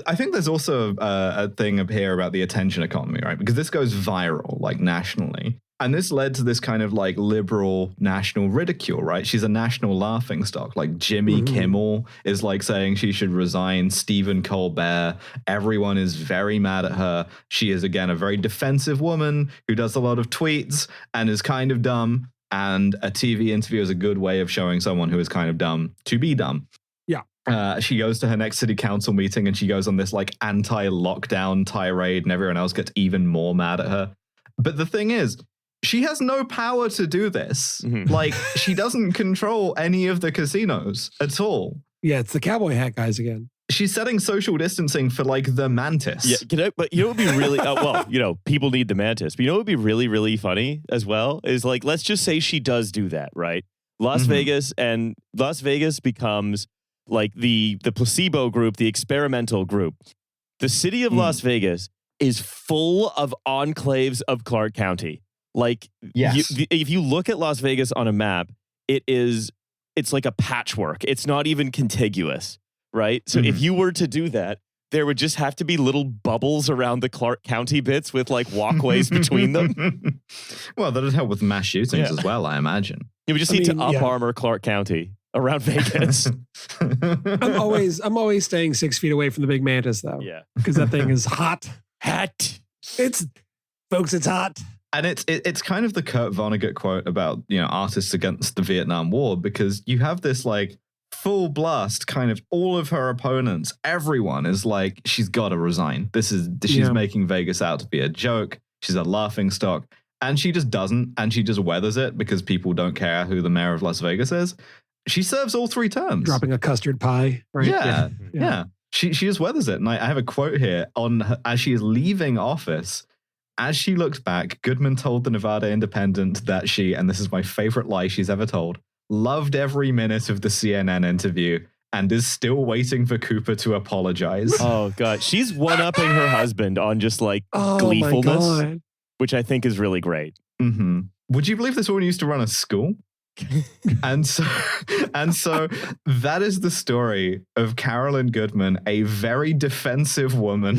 I think there's also a thing up here about the attention economy, right? Because this goes viral, like nationally. And this led to this kind of like liberal national ridicule, right? She's a national laughingstock. Like Jimmy Kimmel is like saying she should resign. Stephen Colbert. Everyone is very mad at her. She is, again, a very defensive woman who does a lot of tweets and is kind of dumb. And a TV interview is a good way of showing someone who is kind of dumb to be dumb. Yeah. She goes to her next city council meeting and she goes on this like anti-lockdown tirade, and everyone else gets even more mad at her. But the thing is, she has no power to do this. Like, she doesn't control any of the casinos at all. Yeah, it's the cowboy hat guys again. She's setting social distancing for like the mantis. Yeah, but you know what would be really, people need the mantis. But you know what would be really, really funny as well is like, let's just say she does do that, right? Las Vegas becomes like the placebo group, the experimental group. The city of Las Vegas is full of enclaves of Clark County. Like, if you look at Las Vegas on a map, it's like a patchwork. It's not even contiguous, right? So if you were to do that, there would just have to be little bubbles around the Clark County bits with like walkways between them. Well, that'd help with mass shootings as well, I imagine. You would just need to up-armor Clark County around Vegas. I'm always staying 6 feet away from the big mantis, though. Yeah. Because that thing is hot. It's hot. And it's kind of the Kurt Vonnegut quote about, artists against the Vietnam War, because you have this like full blast kind of all of her opponents. Everyone is like, she's got to resign. She's making Vegas out to be a joke. She's a laughingstock. And she just doesn't. And she just weathers it because people don't care who the mayor of Las Vegas is. She serves all 3 terms. Dropping a custard pie, right? Yeah. She just weathers it. And I have a quote here on her, as she is leaving office. As she looked back, Goodman told the Nevada Independent that she, and this is my favorite lie she's ever told, loved every minute of the CNN interview and is still waiting for Cooper to apologize. Oh, God. She's one-upping her husband on just like gleefulness, which I think is really great. Mm-hmm. Would you believe this woman used to run a school? and so that is the story of Carolyn Goodman, a very defensive woman.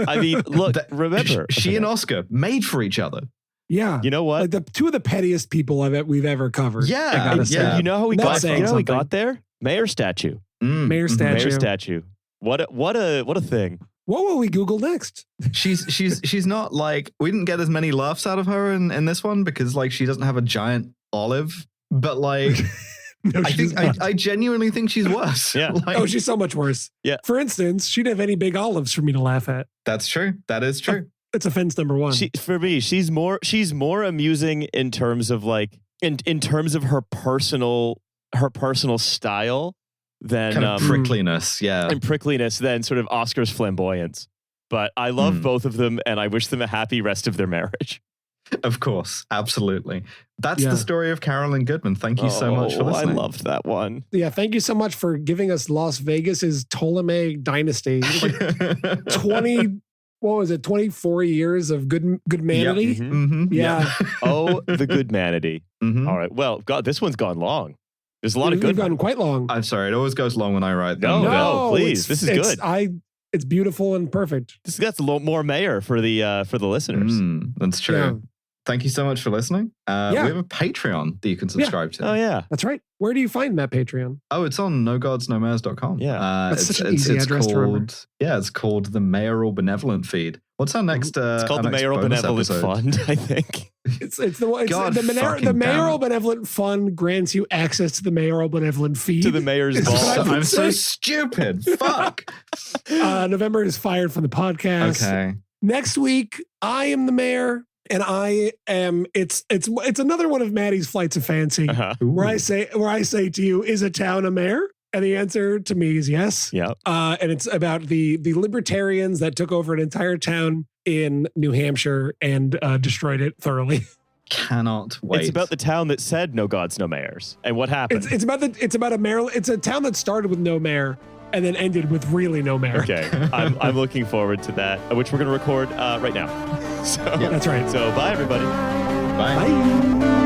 I mean, look, remember, she and Oscar made for each other. Yeah, you know what? Like the 2 of the pettiest people we've ever covered. Yeah, I gotta say. You know how we got there? Mayor statue. Mayor statue. What a thing. What will we Google next? She's not like, we didn't get as many laughs out of her in this one because like she doesn't have a giant olive, but like no, I genuinely think she's worse. Yeah. Like, she's so much worse. Yeah. For instance, she didn't have any big olives for me to laugh at. That's true. That is true. It's offense number 1. For me, she's more amusing in terms of like in terms of her personal style than kind of prickliness, and prickliness than sort of Oscar's flamboyance. But I love both of them, and I wish them a happy rest of their marriage. Of course, absolutely. That's the story of Carolyn Goodman. Thank you so much for listening. I loved that one. Yeah, thank you so much for giving us Las Vegas's Ptolemy dynasty. 24 years of goodmanity? Yep. Mm-hmm. Yeah. Oh, the goodmanity. Mm-hmm. All right. Well, God, this one's gone long. There's a lot of We've good. gone quite long. I'm sorry. It always goes long when I write them. No, please. This is good. It's beautiful and perfect. That's a lot more mayor for the listeners. That's true. Yeah. Thank you so much for listening. We have a Patreon that you can subscribe to. Oh, yeah. That's right. Where do you find that Patreon? Oh, it's on nogodsnomares.com. Yeah. That's such an easy address to remember. Yeah, it's called the Mayoral Benevolent Feed. What's our next It's called the Mayoral Benevolent Fund, I think. The Mayoral Benevolent Fund grants you access to the Mayoral Benevolent Feed. To the mayor's vault. I'm so stupid. Fuck. November is fired from the podcast. Okay. Next week, I am the mayor. And I am. It's another one of Maddie's flights of fancy, where I say to you, is a town a mayor? And the answer to me is yes. Yeah. And it's about the libertarians that took over an entire town in New Hampshire and destroyed it thoroughly. Cannot wait. It's about the town that said no gods, no mayors, and what happened. It's about a mayor. It's a town that started with no mayor and then ended with really no mayor. Okay, I'm looking forward to that, which we're going to record right now. So that's right. So bye, everybody. Bye. Bye.